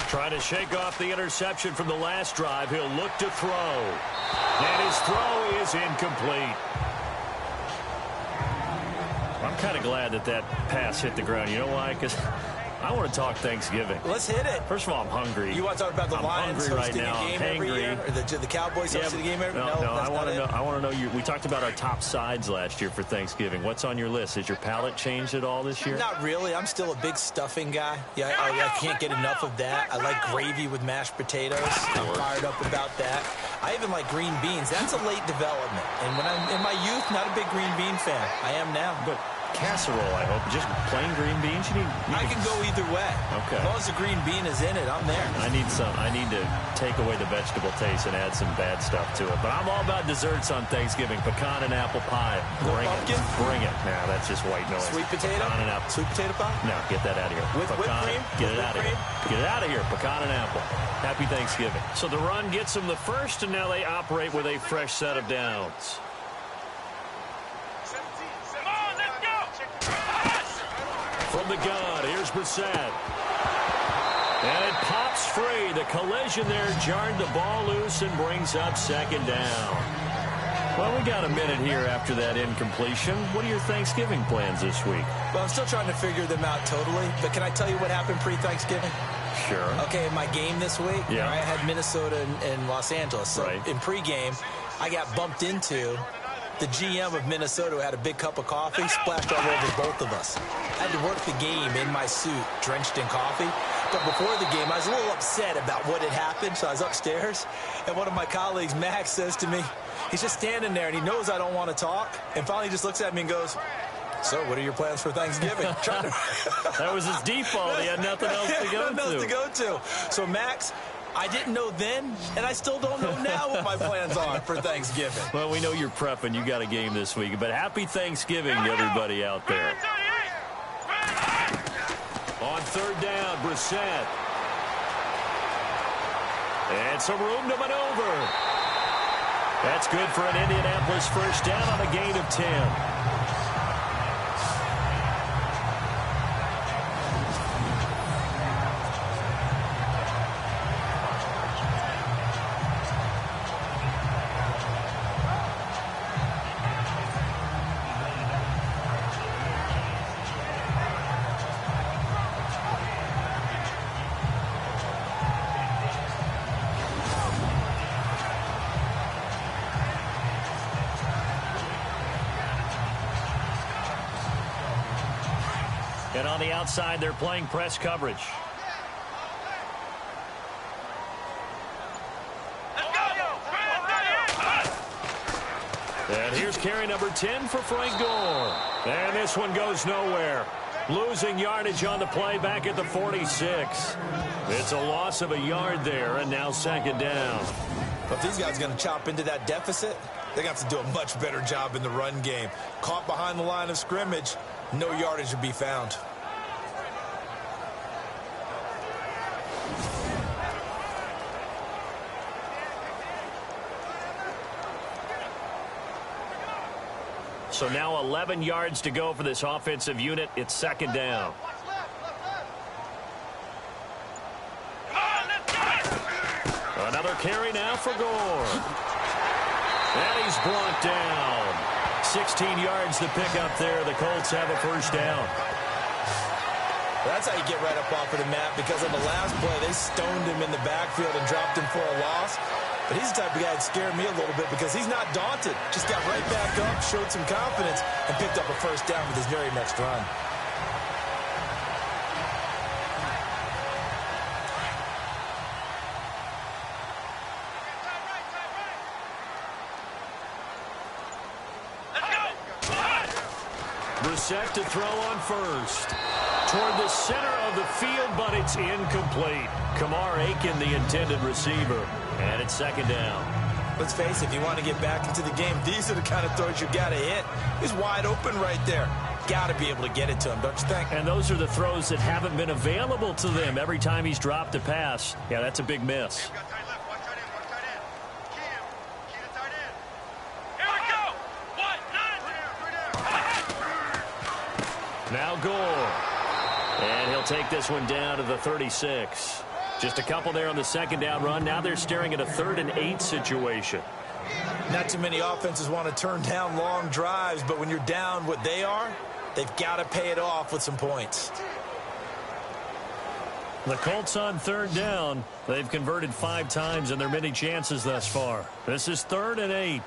Trying to shake off the interception from the last drive. He'll look to throw. And his throw is incomplete. I'm kind of glad that that pass hit the ground. You know why? Because I want to talk Thanksgiving. Let's hit it. First of all, I'm hungry. You want to talk about the Lions hosting a game every year? Or the Cowboys hosting a game every year? No, I want to know. We talked about our top sides last year for Thanksgiving. What's on your list? Has your palate changed at all this year? Not really. I'm still a big stuffing guy. Yeah, I can't get enough of that. I like gravy with mashed potatoes. I'm fired up about that. I even like green beans. That's a late development. And when I'm in my youth, not a big green bean fan. I am now. But casserole, I hope. Just plain green beans? I can go either way. Okay. As long as the green bean is in it, I'm there. I need to take away the vegetable taste and add some bad stuff to it. But I'm all about desserts on Thanksgiving. Pecan and apple pie. Bring it. Bring it. Nah, that's just white noise. Sweet potato? Pecan and apple. Sweet potato pie? No, get that out of here. With whipped cream? Get it out of here. Get it out of here. Pecan and apple. Happy Thanksgiving. So the run gets them the first, and now they operate with a fresh set of downs. From the gun, here's Brissett. And it pops free. The collision there jarred the ball loose and brings up second down. Well, we got a minute here after that incompletion. What are your Thanksgiving plans this week? Well, I'm still trying to figure them out totally. But can I tell you what happened pre-Thanksgiving? Sure. Okay, my game this week, yeah. I had Minnesota and Los Angeles. So in pregame, I got bumped into the GM of Minnesota, who had a big cup of coffee, splashed all over both of us. I had to work the game in my suit, drenched in coffee. But before the game, I was a little upset about what had happened, so I was upstairs. And one of my colleagues, Max, says to me, he's just standing there, and he knows I don't want to talk. And finally just looks at me and goes, "So, what are your plans for Thanksgiving?" That was his default. He had nothing else to go to. Nothing else to go to. So, Max, I didn't know then, and I still don't know now what my plans are for Thanksgiving. Well, we know you're prepping. You got a game this week. But happy Thanksgiving to everybody out there. On third down, Brissett. And some room to maneuver. That's good for an Indianapolis first down on a gain of 10. And on the outside, they're playing press coverage. And here's carry number 10 for Frank Gore. And this one goes nowhere. Losing yardage on the play back at the 46. It's a loss of a yard there, and now second down. But if these guys are going to chop into that deficit, they're going to have to do a much better job in the run game. Caught behind the line of scrimmage, no yardage to be found. So now 11 yards to go for this offensive unit. It's second down. Another carry now for Gore. And he's brought down. 16 yards to pick up there. The Colts have a first down. That's how you get right up off of the map, because on the last play, they stoned him in the backfield and dropped him for a loss. But he's the type of guy that scared me a little bit because he's not daunted. Just got right back up, showed some confidence, and picked up a first down with his very next run. Brissett to throw on first. Toward the center of the field, but it's incomplete. Kamar Aiken, the intended receiver. And it's second down. Let's face it, if you want to get back into the game, these are the kind of throws you got to hit. He's wide open right there. Got to be able to get it to him, don't you think? And those are the throws that haven't been available to them every time he's dropped a pass. Yeah, that's a big miss. Now Gore. And he'll take this one down to the 36. Just a couple there on the second down run. Now they're staring at a 3rd and 8 situation. Not too many offenses want to turn down long drives, but when you're down what they are, they've got to pay it off with some points. The Colts on 3rd down. They've converted 5 times in their many chances thus far. This is 3rd and 8.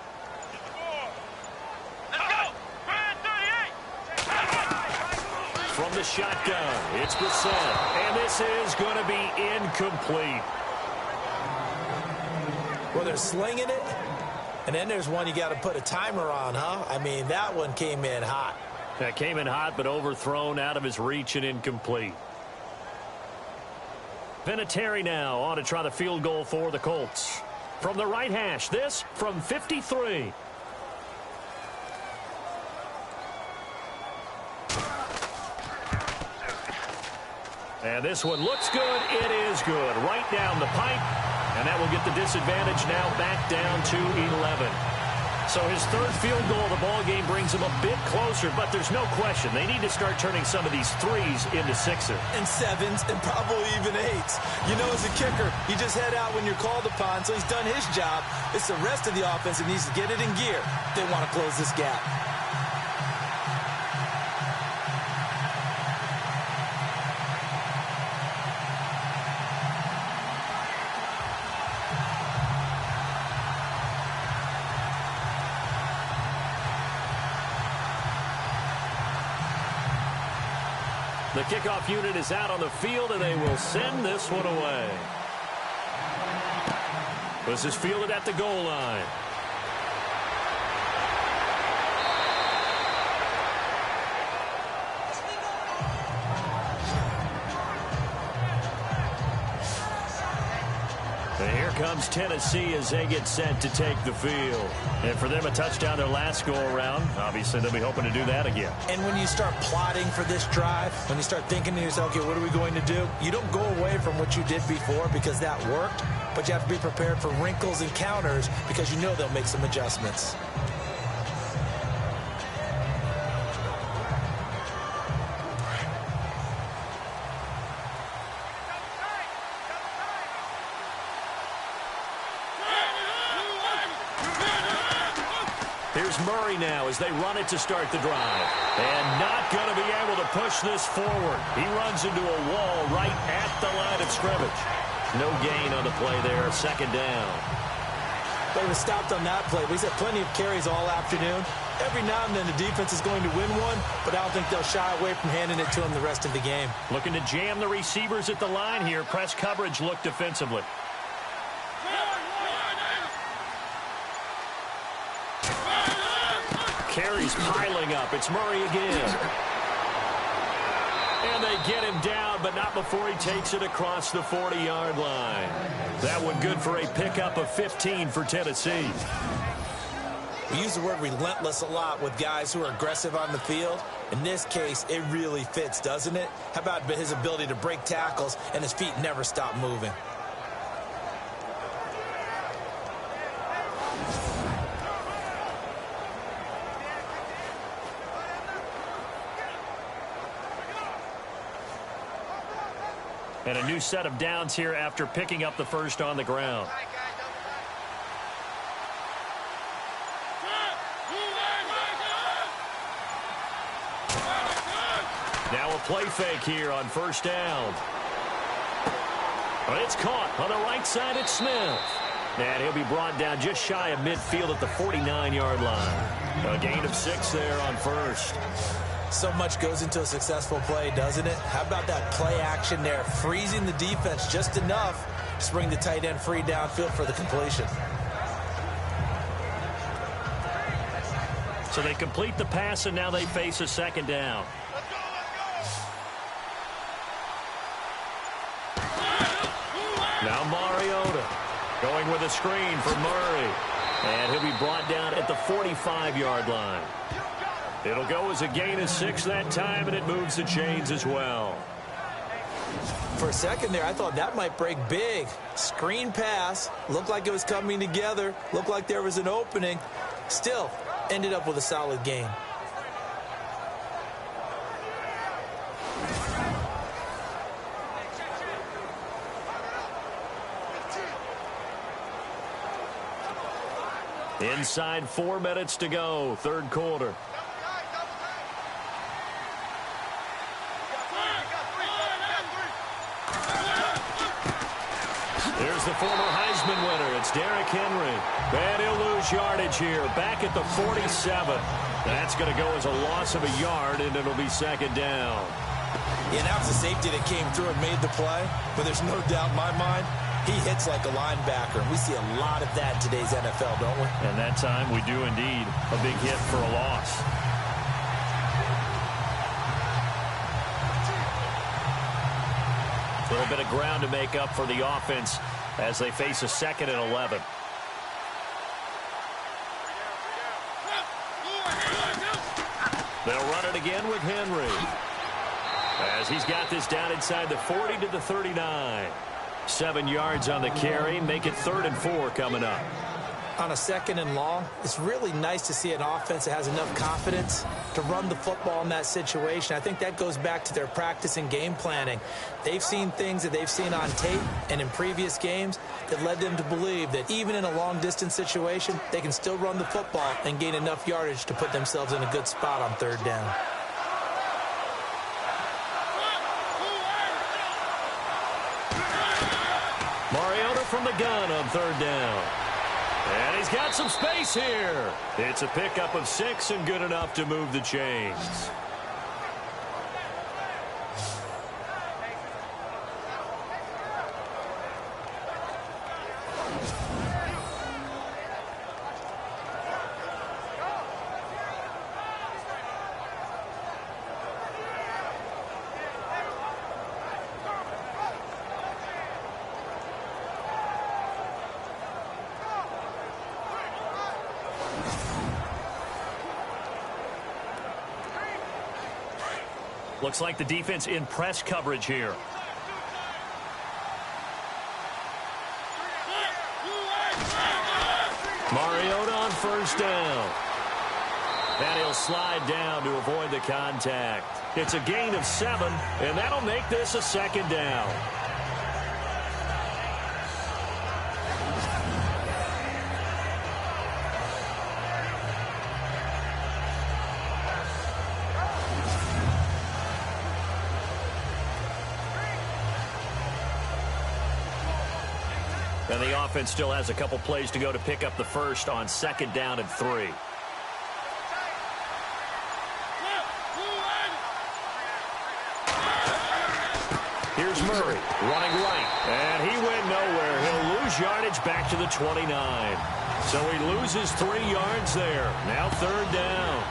From the shotgun, it's Brissett, and this is going to be incomplete. Well, they're slinging it, and then there's one you got to put a timer on, huh? I mean, that one came in hot. That came in hot, but overthrown, out of his reach, and incomplete. Vinatieri now on to try the field goal for the Colts. From the right hash, this from 53. And this one looks good. It is good. Right down the pipe. And that will get the disadvantage now back down to 11. So his 3rd field goal of the ball game brings him a bit closer, but there's no question they need to start turning some of these 3s into 6s. And 7s and probably even 8s. You know, as a kicker, you just head out when you're called upon, so he's done his job. It's the rest of the offense that needs to get it in gear. They want to close this gap. The kickoff unit is out on the field, and they will send this one away. This is fielded at the goal line. And here comes Tennessee as they get set to take the field. And for them, a touchdown their last go-around. Obviously, they'll be hoping to do that again. And when you start plotting for this drive, when you start thinking to yourself, okay, what are we going to do? You don't go away from what you did before because that worked, but you have to be prepared for wrinkles and counters because you know they'll make some adjustments. Here's Murray now as they run it to start the drive. And not going to be able to push this forward. He runs into a wall right at the line of scrimmage. No gain on the play there, 2nd down. They were stopped on that play, but he's had plenty of carries all afternoon. Every now and then the defense is going to win one, but I don't think they'll shy away from handing it to him the rest of the game. Looking to jam the receivers at the line here. Press coverage look defensively. Carries piling up. It's Murray again. And they get him down, but not before he takes it across the 40-yard line. That one good for a pickup of 15 for Tennessee. We use the word relentless a lot with guys who are aggressive on the field. In this case, it really fits, doesn't it? How about his ability to break tackles and his feet never stop moving? And a new set of downs here after picking up the first on the ground. Now a play fake here on 1st down. But it's caught on the right side. It's Smith. And he'll be brought down just shy of midfield at the 49-yard line. A gain of 6 there on 1st. So much goes into a successful play, doesn't it? How about that play action there, freezing the defense just enough to bring the tight end free downfield for the completion. So they complete the pass, and now they face a 2nd down. Now Mariota going with a screen for Murray. And he'll be brought down at the 45-yard line. It'll go as a gain of 6 that time, and it moves the chains as well. For a second there, I thought that might break big. Screen pass. Looked like it was coming together. Looked like there was an opening. Still, ended up with a solid gain. Inside 4 minutes to go, third quarter. There's the former Heisman winner. It's Derrick Henry. And he'll lose yardage here, back at the 47. That's going to go as a loss of a yard, and it'll be second down. Yeah, that was a safety that came through and made the play, but there's no doubt in my mind, he hits like a linebacker. We see a lot of that in today's NFL, don't we? And that time we do indeed. A big hit for a loss. A little bit of ground to make up for the offense as they face a 2nd and 11. They'll run it again with Henry, as he's got this down inside the 40 to the 39. 7 yards on the carry. Make it 3rd and 4 coming up. On a 2nd and long, it's really nice to see an offense that has enough confidence to run the football in that situation. I think that goes back to their practice and game planning. They've seen things that they've seen on tape and in previous games that led them to believe that even in a long-distance situation, they can still run the football and gain enough yardage to put themselves in a good spot on 3rd down. Mariota from the gun on 3rd down. And he's got some space here. It's a pickup of 6 and good enough to move the chains. Looks like the defense in press coverage here. Mariota on 1st down. And he'll slide down to avoid the contact. It's a gain of 7, and that'll make this a 2nd down. And the offense still has a couple plays to go to pick up the first on 2nd down and 3. Here's Murray running right. And he went nowhere. He'll lose yardage back to the 29. So he loses 3 yards there. Now 3rd down.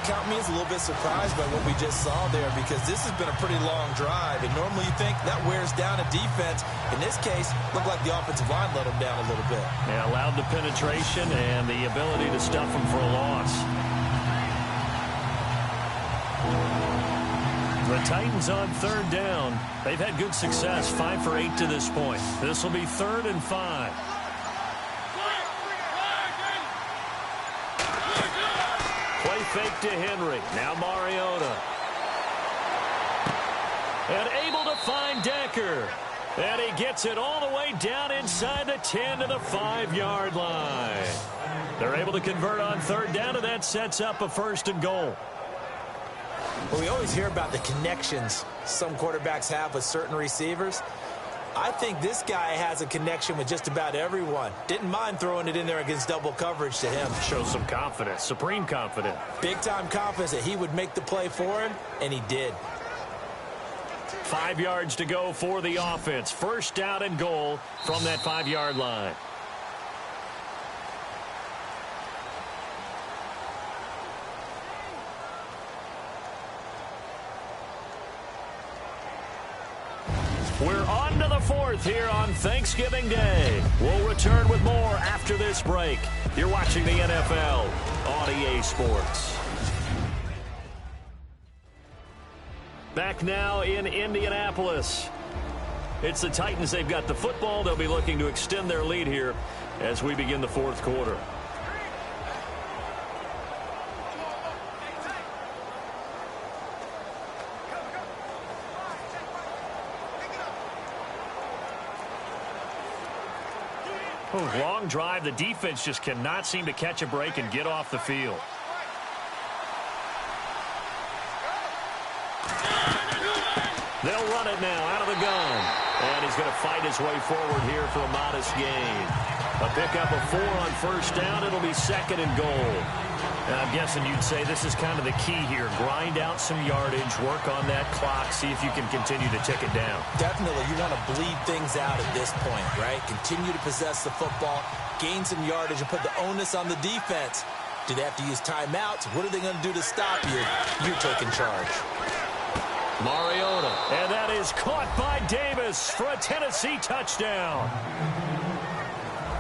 Count me as a little bit surprised by what we just saw there, because this has been a pretty long drive, and normally you think that wears down a defense. In this case, looked like the offensive line let them down a little bit. Yeah, allowed the penetration and the ability to stuff them for a loss. The Titans on 3rd down. They've had good success, 5 for 8 to this point. This will be 3rd and 5. Play fake to Henry. Now Mariota. And able to find Decker. And he gets it all the way down inside the 10 to the 5-yard line. They're able to convert on 3rd down, and that sets up a 1st and goal. Well, we always hear about the connections some quarterbacks have with certain receivers. I think this guy has a connection with just about everyone. Didn't mind throwing it in there against double coverage to him. Shows some confidence, supreme confidence. Big-time confidence that he would make the play for him, and he did. 5 yards to go for the offense. 1st down and goal from that 5-yard line. We're on to the fourth here on Thanksgiving Day. We'll return with more after this break. You're watching the NFL on EA Sports. Back now in Indianapolis. It's the Titans. They've got the football. They'll be looking to extend their lead here as we begin the fourth quarter. Long drive. The defense just cannot seem to catch a break and get off the field. They'll run it now out of the gun. And he's going to fight his way forward here for a modest gain. A pickup of 4 on first down. It'll be 2nd and goal. And I'm guessing you'd say this is kind of the key here. Grind out some yardage, work on that clock, see if you can continue to tick it down. Definitely. You want to bleed things out at this point, right? Continue to possess the football, gain some yardage, and put the onus on the defense. Do they have to use timeouts? What are they going to do to stop you? You're taking charge. Mariota. And that is caught by Davis for a Tennessee touchdown.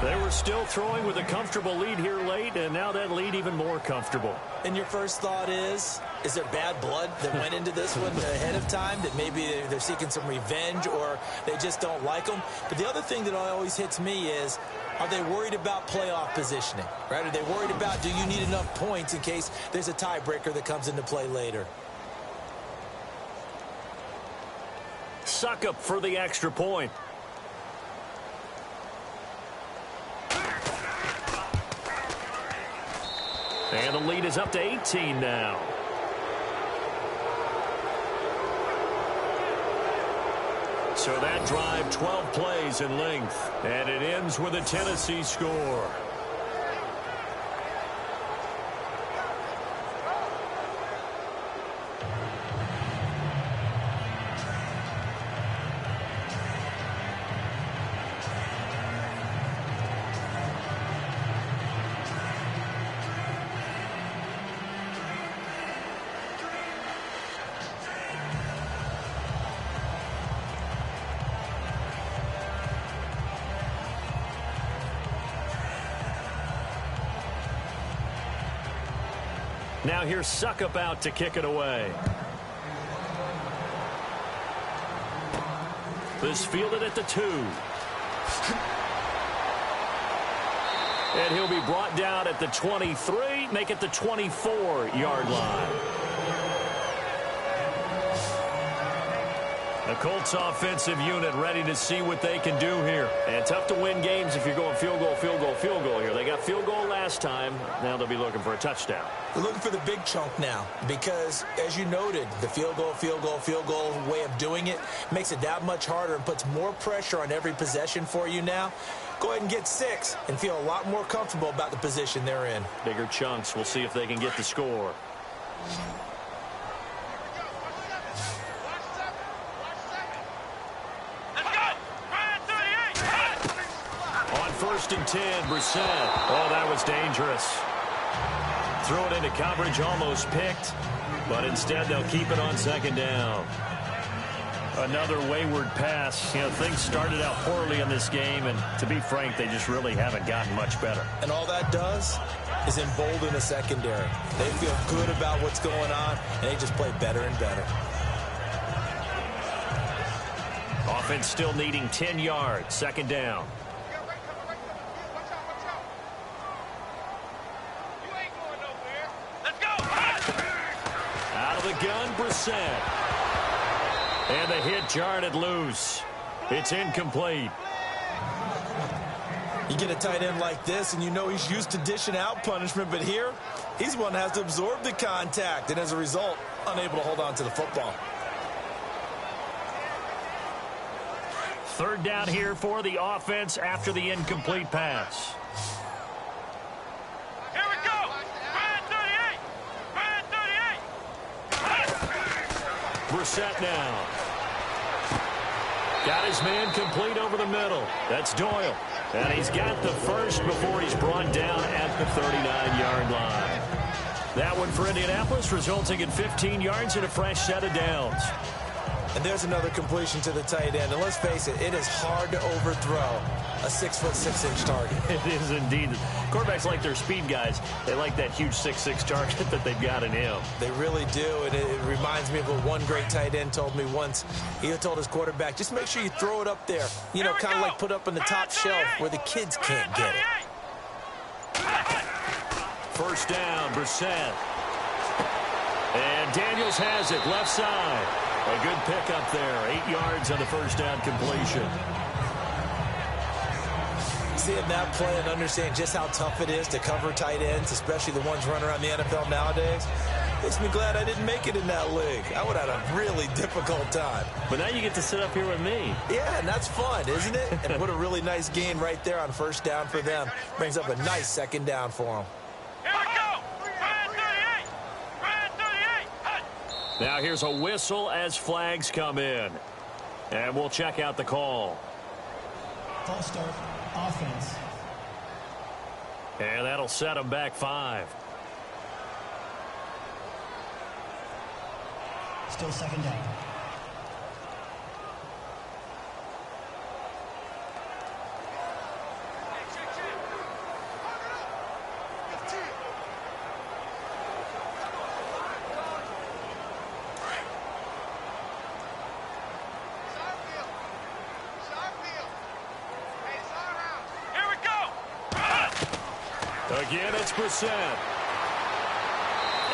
They were still throwing with a comfortable lead here late, and now that lead even more comfortable. And your first thought is there bad blood that went into this one ahead of time, that maybe they're seeking some revenge or they just don't like them? But the other thing that always hits me is, are they worried about playoff positioning, right? Are they worried about, do you need enough points in case there's a tiebreaker that comes into play later? Suck up for the extra point. And the lead is up to 18 now. So that drive, 12 plays in length. And it ends with a Tennessee score. Now here's Suckup out to kick it away. This fielded at the 2. And he'll be brought down at the 23, make it the 24-yard line. The Colts offensive unit ready to see what they can do here. And tough to win games if you're going field goal, field goal, field goal here. They got field goal last time. Now they'll be looking for a touchdown. They're looking for the big chunk now because, as you noted, the field goal way of doing it makes it that much harder and puts more pressure on every possession for you now. Go ahead and get 6 and feel a lot more comfortable about the position they're in. Bigger chunks. We'll see if they can get the score. First and 10, Brissett. Oh, that was dangerous. Throw it into coverage, almost picked. But instead, they'll keep it on 2nd down. Another wayward pass. You know, things started out poorly in this game, and to be frank, they just really haven't gotten much better. And all that does is embolden the secondary. They feel good about what's going on, and they just play better and better. Offense still needing 10 yards, 2nd down. Gun, Brissett. And the hit jarred loose. It's incomplete. You get a tight end like this, and you know he's used to dishing out punishment, but here, he's one that has to absorb the contact, and as a result, unable to hold on to the football. 3rd down here for the offense after the incomplete pass. Brissett now. Got his man complete over the middle. That's Doyle. And he's got the first before he's brought down at the 39-yard line. That one for Indianapolis, resulting in 15 yards and a fresh set of downs. And there's another completion to the tight end. And let's face it, it is hard to overthrow a 6'6" target. It is indeed. Quarterbacks like their speed guys. They like that huge 6'6" target that they've got in him. They really do. And it reminds me of what one great tight end told me once. He told his quarterback, just make sure you throw it up there. You know, kind of like put up on the top shelf where the kids can't get it. First down, Brissett. And Daniels has it, left side. A good pickup there, 8 yards on the first down completion. Seeing that play and understand just how tough it is to cover tight ends, especially the ones running around the NFL nowadays, makes me glad I didn't make it in that league. I would have had a really difficult time. But now you get to sit up here with me. Yeah, and that's fun, isn't it? And what a really nice gain right there on first down for them. Brings up a nice second down for them. Here we go! Brand 38! Brand 38! Now here's a whistle as flags come in. And we'll check out the call. False start, offense. And that'll set them back 5. Still second down. Again, it's Brissett.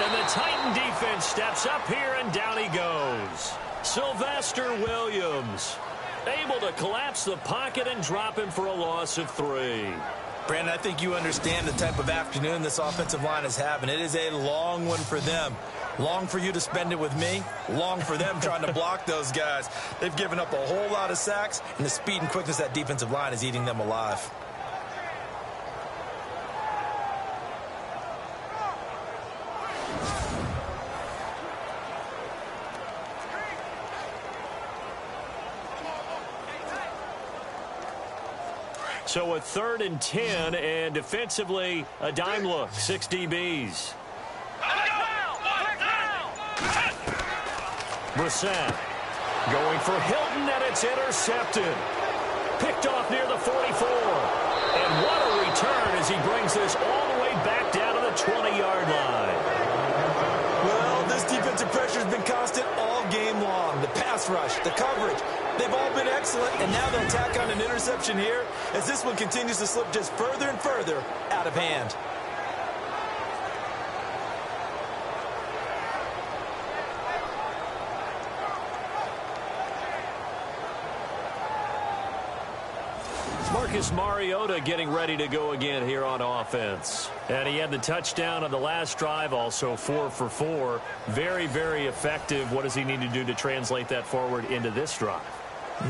And the Titan defense steps up here, and down he goes. Sylvester Williams able to collapse the pocket and drop him for a loss of 3. Brandon, I think you understand the type of afternoon this offensive line is having. It is a long one for them. Long for you to spend it with me. Long for them trying to block those guys. They've given up a whole lot of sacks, and the speed and quickness of that defensive line is eating them alive. So a 3rd and 10, and defensively, a dime look, 6 DBs. Brissett going for Hilton, and it's intercepted. Picked off near the 44. And what a return as he brings this all the way back down to the 20-yard line. Well, this defensive pressure has been constant all game long. The pass rush, the coverage, they've all been excellent, and now they'll tack on an interception here as this one continues to slip just further and further out of hand. Marcus Mariota getting ready to go again here on offense. And he had the touchdown on the last drive, also 4 for 4. Very, very effective. What does he need to do to translate that forward into this drive?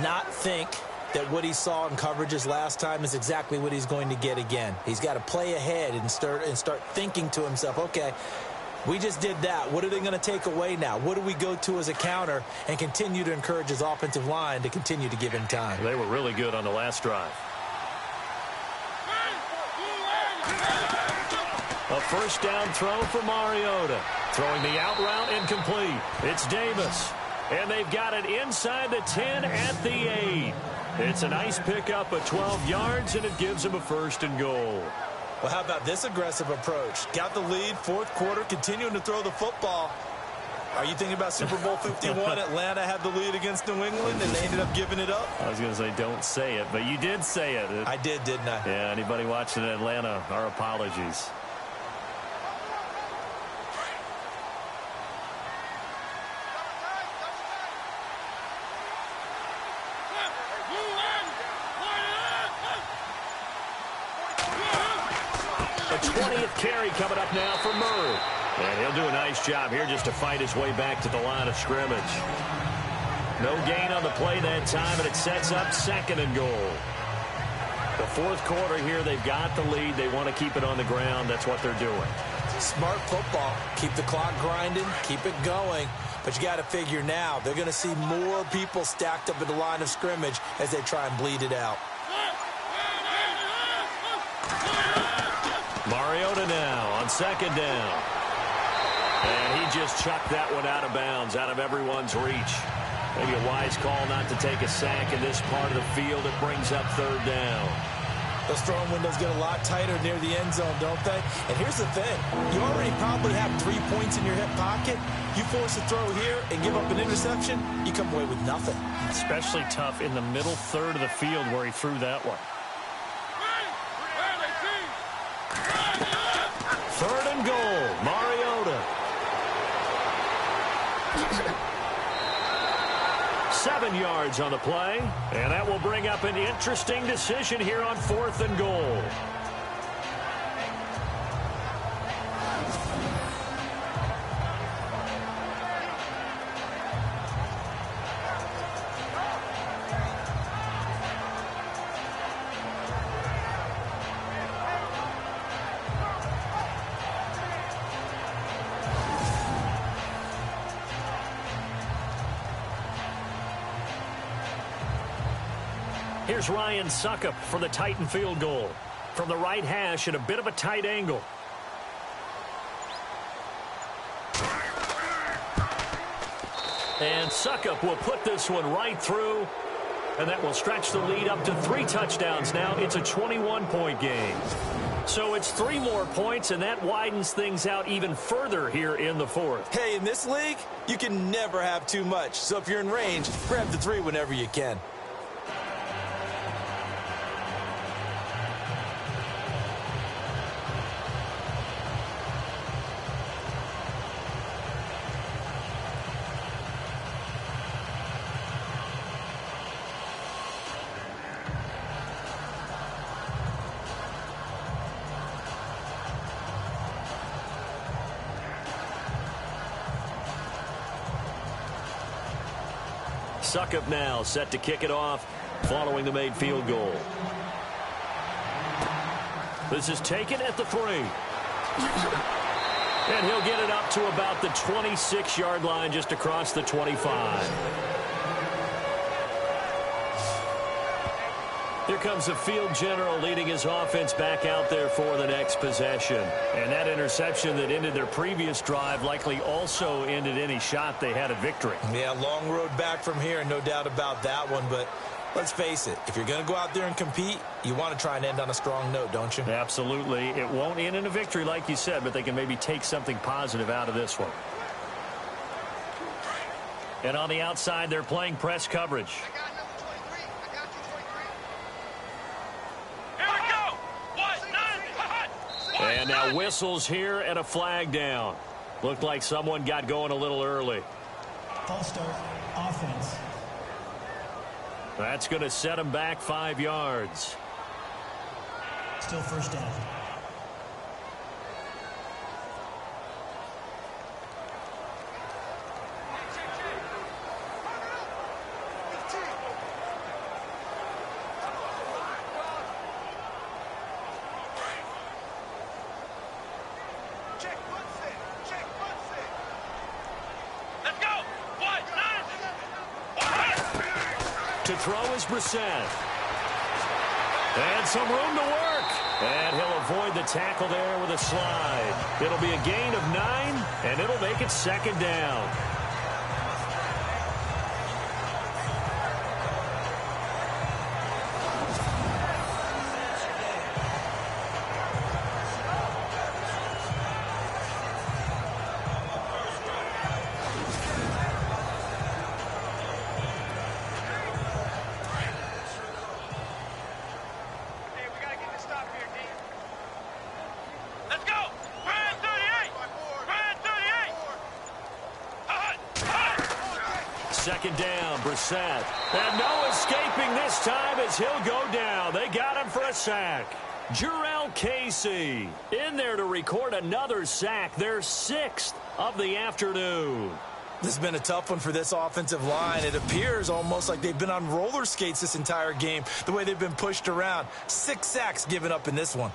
Not think that what he saw in coverages last time is exactly what he's going to get again. He's got to play ahead and start thinking to himself, okay, we just did that. What are they going to take away now? What do we go to as a counter? And continue to encourage his offensive line to continue to give him time. They were really good on the last drive. A first down throw for Mariota. Throwing the out route incomplete. It's Davis. And they've got it inside the 10 at the 8. It's a nice pickup of 12 yards, and it gives him a 1st and goal. Well, how about this aggressive approach? Got the lead, 4th quarter, continuing to throw the football. Are you thinking about Super Bowl 51? Atlanta had the lead against New England, and they ended up giving it up? I was going to say don't say it, but you did say it. I did, didn't I? Yeah, anybody watching in Atlanta, our apologies. The 20th carry coming up now for Murray. And he'll do a nice job here just to fight his way back to the line of scrimmage. No gain on the play that time, and it sets up 2nd and goal. The 4th quarter here, they've got the lead. They want to keep it on the ground. That's what they're doing. Smart football. Keep the clock grinding. Keep it going. But you got to figure now, they're going to see more people stacked up at the line of scrimmage as they try and bleed it out. Mariota now on 2nd down. And he just chucked that one out of bounds, out of everyone's reach. Maybe a wise call not to take a sack in this part of the field. It brings up third down. Those throwing windows get a lot tighter near the end zone, don't they? And here's the thing. You already probably have 3 points in your hip pocket. You force a throw here and give up an interception, you come away with nothing. Especially tough in the middle third of the field where he threw that one. Third and goal, Mariota. 7 yards on the play, and that will bring up an interesting decision here on 4th and goal. Here's Ryan Suckup for the Titan field goal. From the right hash at a bit of a tight angle. And Suckup will put this one right through. And that will stretch the lead up to 3 touchdowns now. It's a 21-point game. So it's 3 more points, and that widens things out even further here in the 4th. Hey, in this league, you can never have too much. So if you're in range, grab the 3 whenever you can. Suckup now set to kick it off following the made field goal. This is taken at the 3. And he'll get it up to about the 26-yard line, just across the 25. Here comes the field general leading his offense back out there for the next possession. And that interception that ended their previous drive likely also ended any shot they had at victory. Yeah, long road back from here, no doubt about that one. But let's face it, if you're going to go out there and compete, you want to try and end on a strong note, don't you? Absolutely. It won't end in a victory like you said, but they can maybe take something positive out of this one. And on the outside, they're playing press coverage. And now whistles here and a flag down. Looked like someone got going a little early. False start, offense. That's going to set him back 5 yards. Still first down. To throw is Brissett. And some room to work. And he'll avoid the tackle there with a slide. It'll be a gain of 9, and it'll make it 2nd down. Second down, Brissett. And no escaping this time as he'll go down. They got him for a sack. Jurrell Casey in there to record another sack, their 6th of the afternoon. This has been a tough one for this offensive line. It appears almost like they've been on roller skates this entire game, the way they've been pushed around. 6 sacks given up in this one.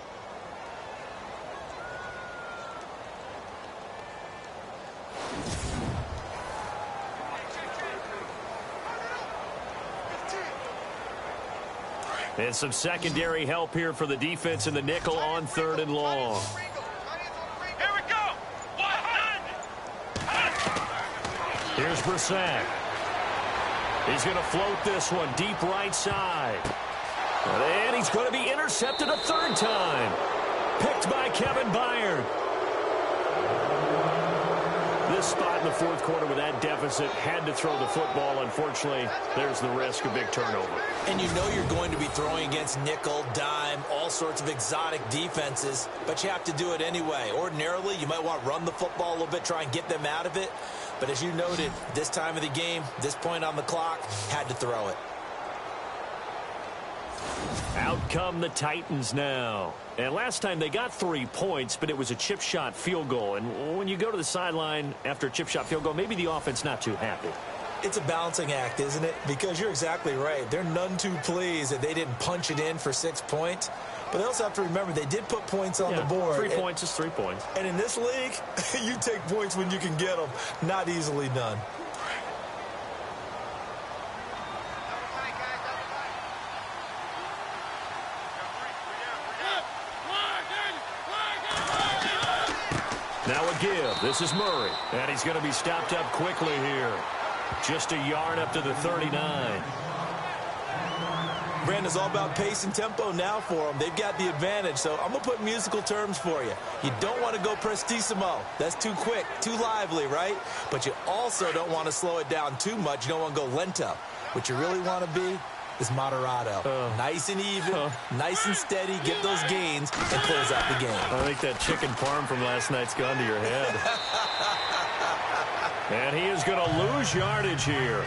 And some secondary help here for the defense in the nickel on 3rd and long. Here we go. Here's Brissett. He's going to float this one deep right side. And he's going to be intercepted a third time. Picked by Kevin Byard. This spot in the fourth quarter with that deficit, had to throw the football. Unfortunately, there's the risk of big turnover. And you know you're going to be throwing against nickel, dime, all sorts of exotic defenses, but you have to do it anyway. Ordinarily, you might want to run the football a little bit, try and get them out of it. But as you noted, this time of the game, this point on the clock, had to throw it. Out come the Titans now. And last time they got 3 points, but it was a chip shot field goal. And when you go to the sideline after a chip shot field goal, maybe the offense not too happy. It's a balancing act, isn't it? Because you're exactly right. They're none too pleased that they didn't punch it in for 6 points. But they also have to remember they did put points on the board. 3 points is 3 points. And in this league, you take points when you can get them. Not easily done. Now a give. This is Murray. And he's going to be stopped up quickly here. Just a yard up to the 39. Brandon's all about pace and tempo now for them. They've got the advantage, so I'm going to put musical terms for you. You don't want to go prestissimo. That's too quick, too lively, right? But you also don't want to slow it down too much. You don't want to go lento. What you really want to be is moderato. Nice and even, nice and steady, get those gains, and close out the game. I think that chicken parm from last night's gone to your head. And he is going to lose yardage here.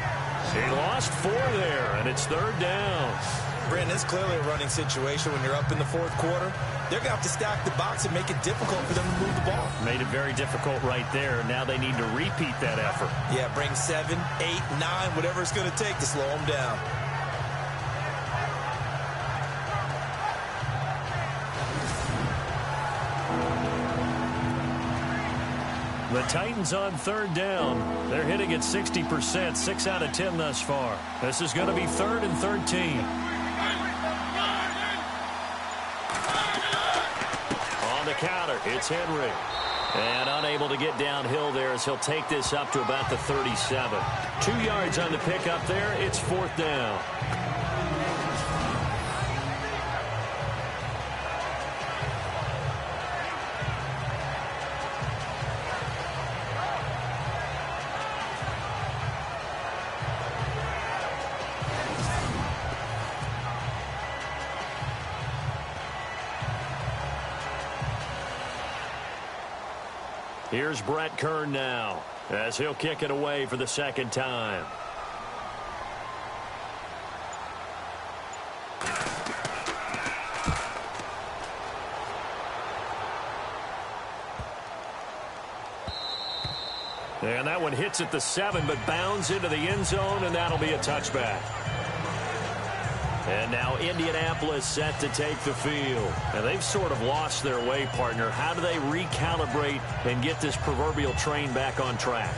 He lost 4 there, and it's third down. Brandon, it's clearly a running situation when you're up in the fourth quarter. They're going to have to stack the box and make it difficult for them to move the ball. Made it very difficult right there. Now they need to repeat that effort. Yeah, bring 7, 8, 9, whatever it's going to take to slow them down. The Titans on third down. They're hitting at 60%, 6 out of 10 thus far. This is going to be 3rd and 13. On the counter, it's Henry. And unable to get downhill there as he'll take this up to about the 37. 2 yards on the pickup there. It's 4th down. Here's Brett Kern now as he'll kick it away for the second time. And that one hits at the 7, but bounds into the end zone, and that'll be a touchback. And now Indianapolis set to take the field. And they've sort of lost their way, partner. How do they recalibrate and get this proverbial train back on track?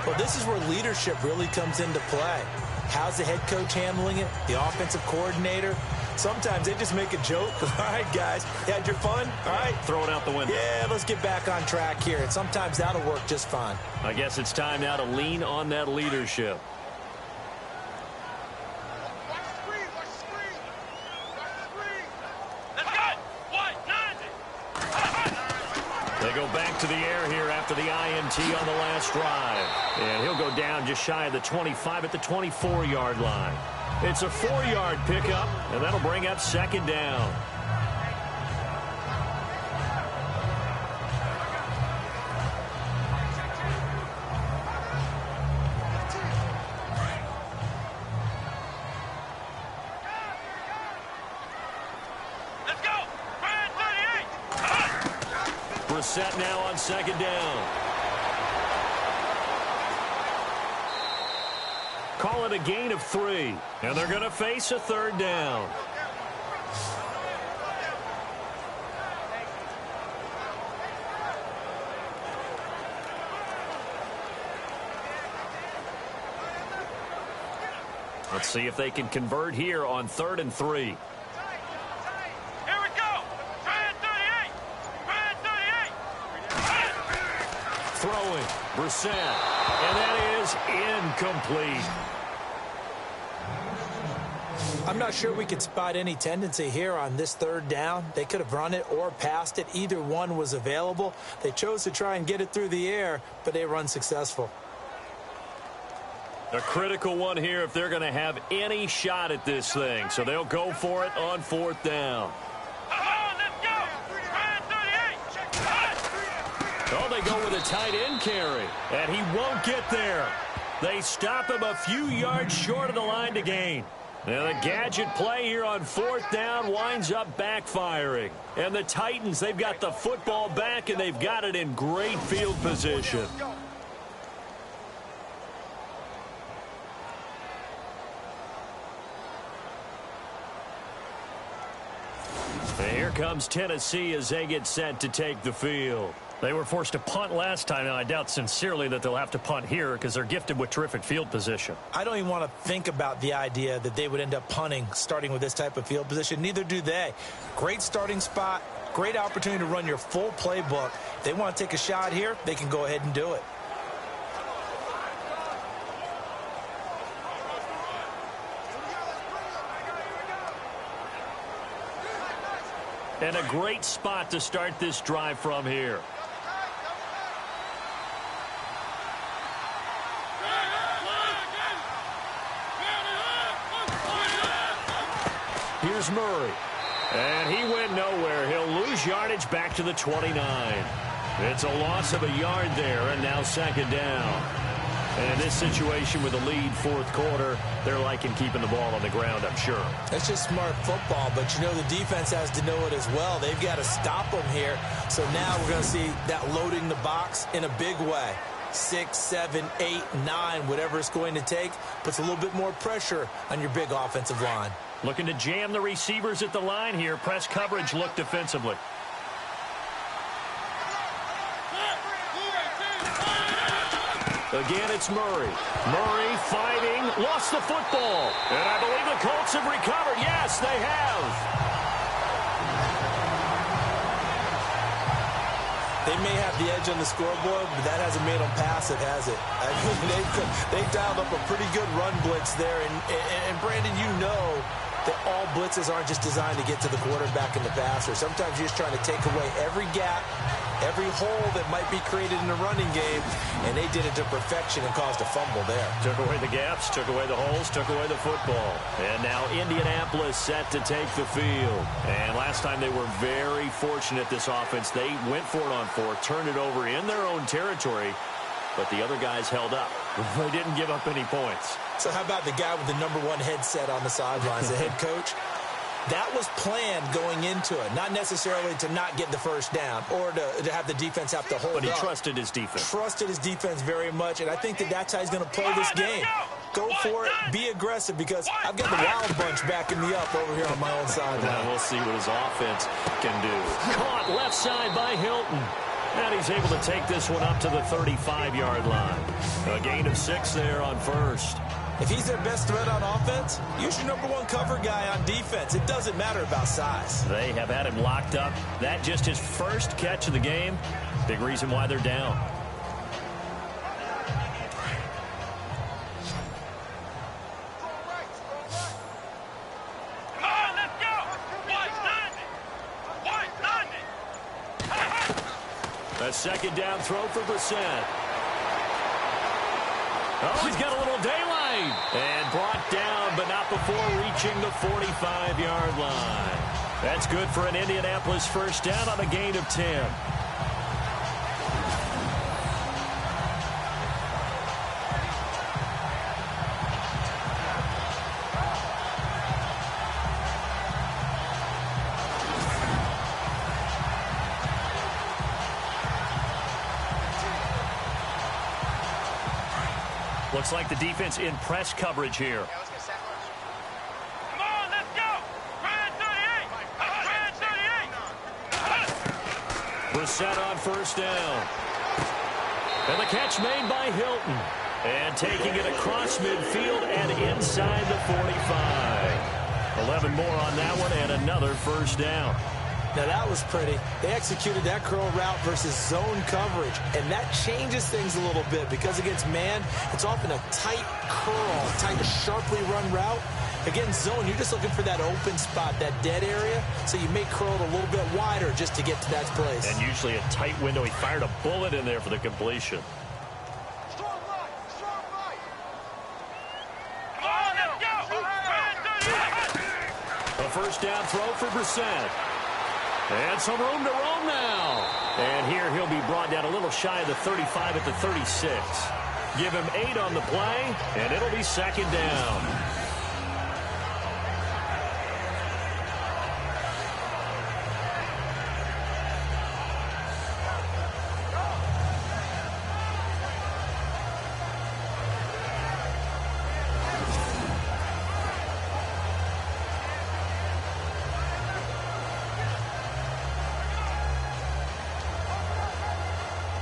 Well, this is where leadership really comes into play. How's the head coach handling it? The offensive coordinator? Sometimes they just make a joke. All right, guys, you had your fun? All right. Throw it out the window. Yeah, let's get back on track here. And sometimes that'll work just fine. I guess it's time now to lean on that leadership. They go back to the air here after the INT on the last drive. And he'll go down just shy of the 25 at the 24-yard line. It's a 4-yard pickup, and that'll bring up second down. Set now on second down. Call it a gain of 3, and they're going to face a third down. Let's see if they can convert here on 3rd and 3. Throwing, Brissett, and that is incomplete. I'm not sure we could spot any tendency here on this third down. They could have run it or passed it. Either one was available. They chose to try and get it through the air, but they were unsuccessful. A critical one here if they're going to have any shot at this thing. So they'll go for it on fourth down. Oh, they go with a tight end carry, and he won't get there. They stop him a few yards short of the line to gain. And the gadget play here on fourth down winds up backfiring. And the Titans, they've got the football back, and they've got it in great field position. And here comes Tennessee as they get set to take the field. They were forced to punt last time, and I doubt sincerely that they'll have to punt here because they're gifted with terrific field position. I don't even want to think about the idea that they would end up punting starting with this type of field position. Neither do they. Great starting spot, great opportunity to run your full playbook. If they want to take a shot here, they can go ahead and do it. And a great spot to start this drive from here. Here's Murray. And he went nowhere. He'll lose yardage back to the 29. It's a loss of a yard there, and now second down. And in this situation with a lead fourth quarter, they're liking keeping the ball on the ground, I'm sure. That's just smart football, but you know the defense has to know it as well. They've got to stop them here. So now we're going to see that loading the box in a big way. 6, 7, 8, 9, whatever it's going to take, puts a little bit more pressure on your big offensive line. Looking to jam the receivers at the line here. Press coverage look defensively. Again, it's Murray. Murray fighting, lost the football. And I believe the Colts have recovered. Yes, they have. They may have the edge on the scoreboard, but that hasn't made them pass it, has it? I mean, they dialed up a pretty good run blitz there. And Brandon, you know that all blitzes aren't just designed to get to the quarterback and the passer. Sometimes you're just trying to take away every gap, every hole that might be created in the running game, and they did it to perfection and caused a fumble there. Took away the gaps, took away the holes, took away the football. And now Indianapolis set to take the field. And last time they were very fortunate, this offense. They went for it on fourth, turned it over in their own territory, but the other guys held up. They didn't give up any points. So how about the guy with the #1 headset on the sidelines, the head coach? That was planned going into it, not necessarily to not get the first down or to have the defense have to hold up. But he trusted his defense. Trusted his defense very much, and I think that that's how he's going to play this game. Go for it, be aggressive, because I've got the wild bunch backing me up over here on my own sideline. Now we'll see what his offense can do. Caught left side by Hilton. And he's able to take this one up to the 35-yard line. A gain of 6 there on first. If he's their best threat on offense, use your #1 cover guy on defense. It doesn't matter about size. They have had him locked up. That just his first catch of the game. Big reason why they're down. A second down throw for Brissett. Oh, he's got a little daylight. And brought down, but not before reaching the 45-yard line. That's good for an Indianapolis first down on a gain of 10. Looks like the defense in press coverage here. Come on, let's go. Brand 38. Brissett on first down. And the catch made by Hilton. And taking it across midfield and inside the 45. 11 more on that one and another first down. Now that was pretty. They executed that curl route versus zone coverage, and that changes things a little bit because against man, it's often a tight curl, tight, sharply run route. Again, zone, you're just looking for that open spot, that dead area, so you may curl it a little bit wider just to get to that place. And usually a tight window. He fired a bullet in there for the completion. Strong right, strong right. Come on, let's go. A first down throw for Brissett. And some room to roam now. And here he'll be brought down a little shy of the 35 at the 36. Give him 8 on the play, and it'll be second down.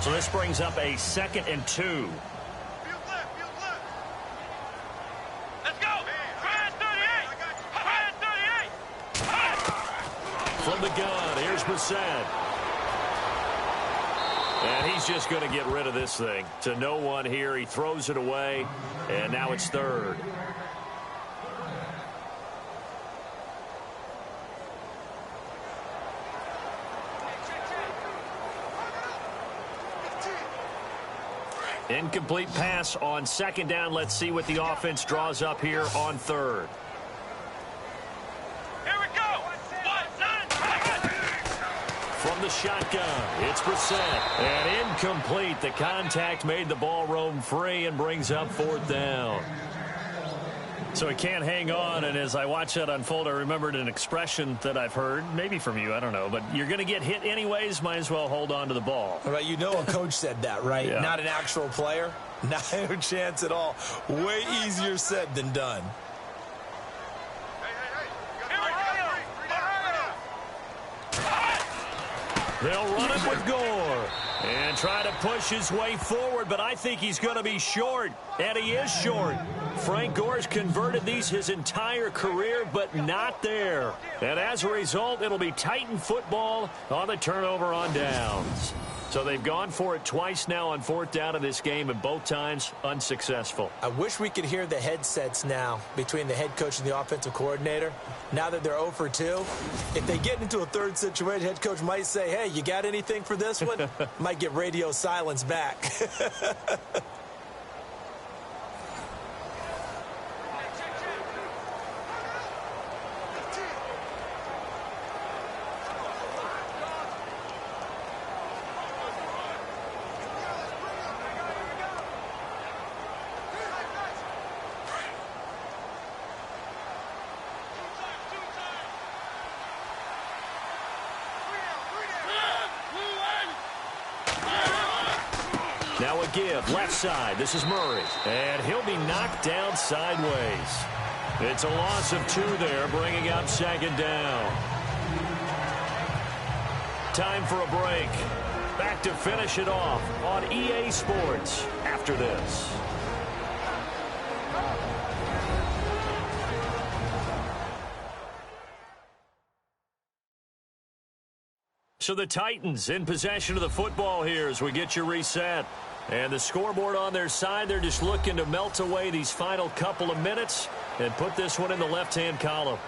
So this brings up a 2nd and 2. Field left, field left. Let's go. Ryan 38. Ryan 38. From the gun, here's Brissett. And he's just going to get rid of this thing. To no one here. He throws it away, and now it's 3rd. Incomplete pass on 2nd down. Let's see what the offense draws up here on 3rd. Here we go. From the shotgun, it's Brissett. And incomplete. The contact made the ball roam free and brings up 4th down. So he can't hang on, and as I watch that unfold, I remembered an expression that I've heard, maybe from you, I don't know, but you're going to get hit anyways, might as well hold on to the ball. All right, you know a coach said that, right? Yeah. Not an actual player. Not a chance at all. Way easier said than done. They'll run it with Gore. And try to push his way forward, but I think he's going to be short. And he is short. Frank Gore's converted these his entire career, but not there. And as a result, it'll be Titan football on the turnover on downs. So they've gone for it twice now on 4th down in this game, and both times unsuccessful. I wish we could hear the headsets now between the head coach and the offensive coordinator. Now that they're 0 for 2, if they get into a 3rd situation, head coach might say, hey, you got anything for this one? Might get radio silence back. Now a give, left side. This is Murray. And he'll be knocked down sideways. It's a loss of 2 there, bringing up 2nd down. Time for a break. Back to finish it off on EA Sports after this. So the Titans in possession of the football here as we get you reset. And the scoreboard on their side, they're just looking to melt away these final couple of minutes and put this one in the left-hand column.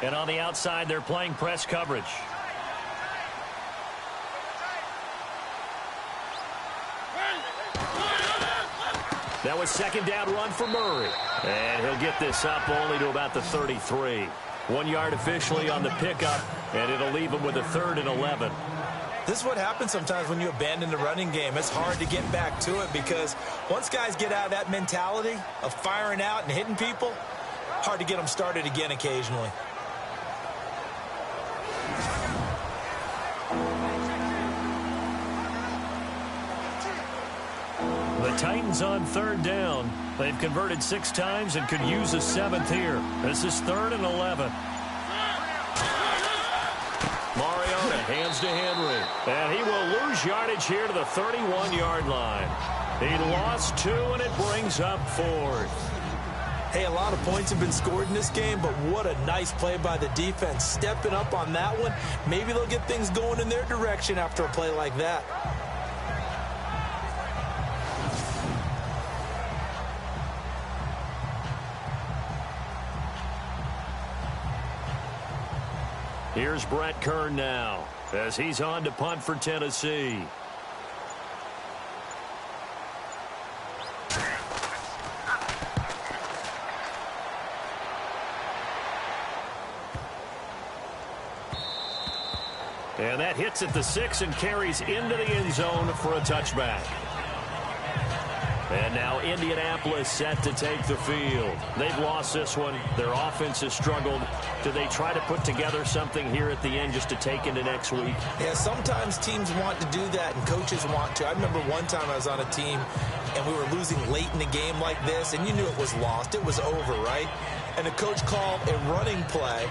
And on the outside, they're playing press coverage. Now a 2nd down run for Murray. And he'll get this up only to about the 33. 1 yard officially on the pickup, and it'll leave him with a 3rd and 11. This is what happens sometimes when you abandon the running game. It's hard to get back to it because once guys get out of that mentality of firing out and hitting people, hard to get them started again occasionally. The Titans on 3rd down. They've converted 6 times and could use a 7th here. This is 3rd and 11. Mariota hands to Henry. And he will lose yardage here to the 31-yard line. He lost 2, and it brings up 4th. Hey, a lot of points have been scored in this game, but what a nice play by the defense. Stepping up on that one, maybe they'll get things going in their direction after a play like that. Here's Brett Kern now as he's on to punt for Tennessee. And that hits at the 6 and carries into the end zone for a touchback. And now Indianapolis set to take the field. They've lost this one. Their offense has struggled. Do they try to put together something here at the end just to take into next week? Yeah, sometimes teams want to do that and coaches want to. I remember one time I was on a team and we were losing late in the game like this, and you knew it was lost. It was over, right? And the coach called a running play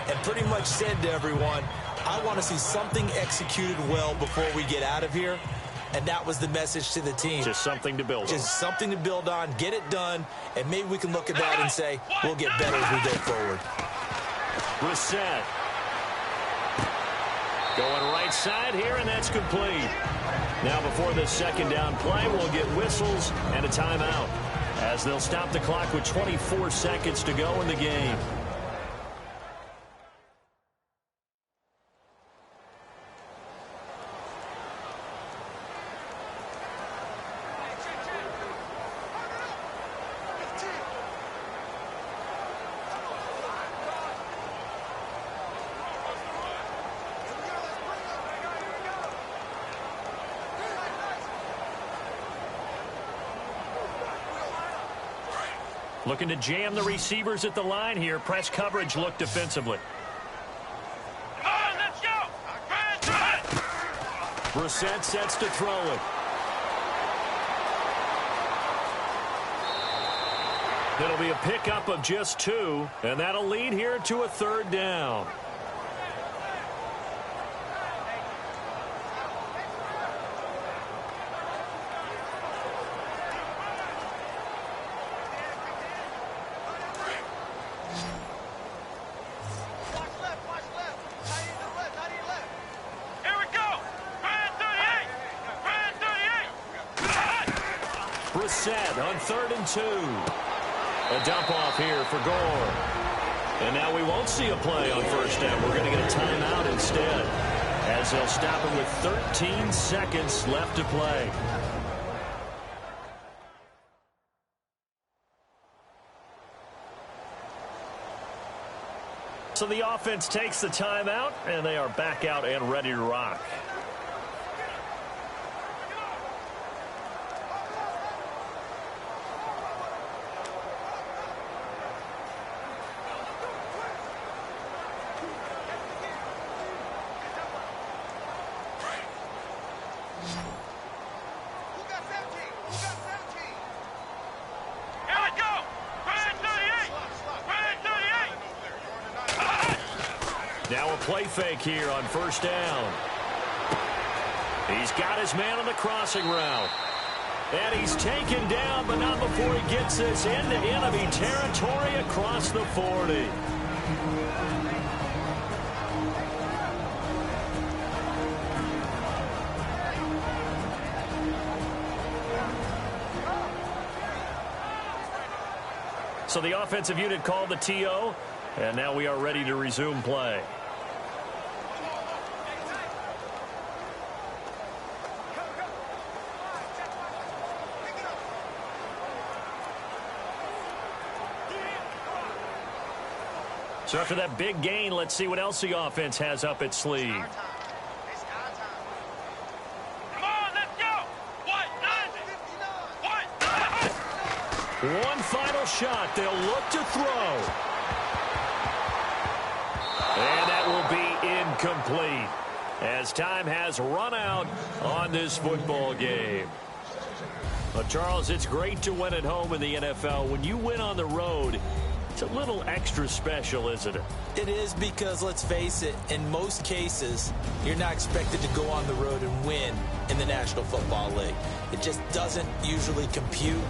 and pretty much said to everyone, I want to see something executed well before we get out of here. And that was the message to the team. Just something to build on. Just something to build on, get it done, and maybe we can look at that and say, we'll get better as we go forward. Reset. Going right side here, and that's complete. Now before this second down play, we'll get whistles and a timeout as they'll stop the clock with 24 seconds to go in the game. Looking to jam the receivers at the line here. Press coverage look defensively. Come on, let's go. Brissett sets to throw it. It'll be a pickup of just 2, and that'll lead here to a third down. Brissett on 3rd and 2. A dump off here for Gore. And now we won't see a play on first down. We're going to get a timeout instead, as they'll stop him with 13 seconds left to play. So the offense takes the timeout, and they are back out and ready to rock. Now a play fake here on first down. He's got his man on the crossing route. And he's taken down, but not before he gets this into enemy territory across the 40. So the offensive unit called the TO, and now we are ready to resume play. So after that big gain, let's see what else the offense has up its sleeve. One final shot. They'll look to throw. And that will be incomplete, as time has run out on this football game. Well, Charles, it's great to win at home in the NFL. When you win on the road, it's a little extra special, isn't it? It is, because, let's face it, in most cases, you're not expected to go on the road and win in the National Football League. It just doesn't usually compute.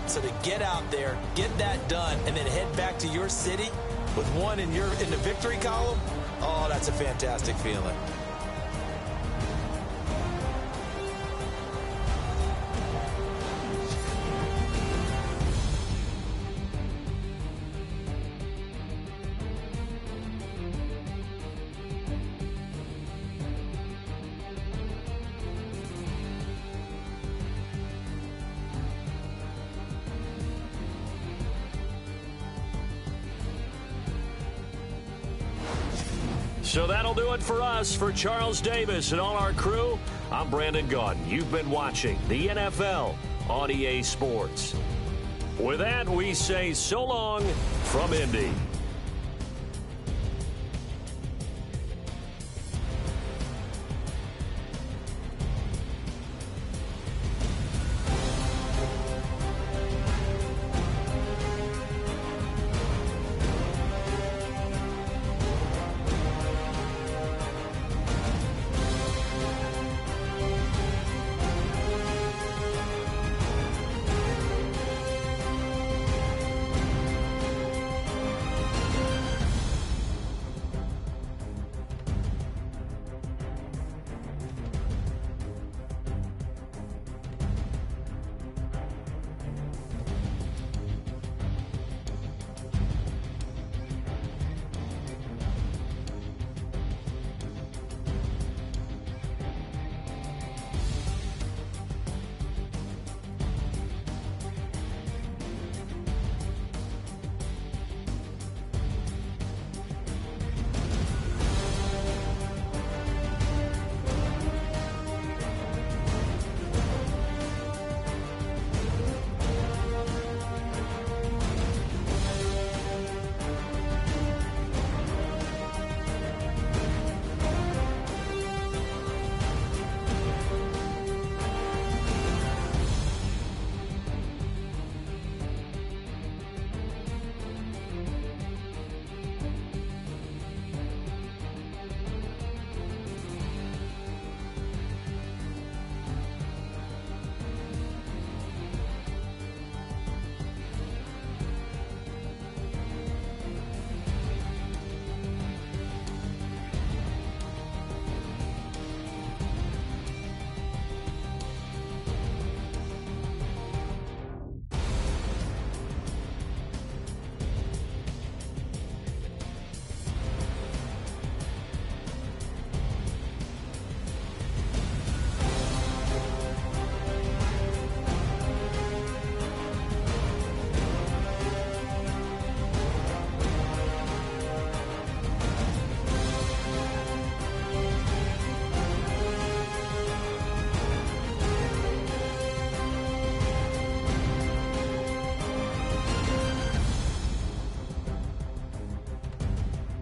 So to get out there, get that done, and then head back to your city with one in the victory column, oh, that's a fantastic feeling. So that'll do it for us. For Charles Davis and all our crew, I'm Brandon Gaudin. You've been watching the NFL on EA Sports. With that, we say so long from Indy.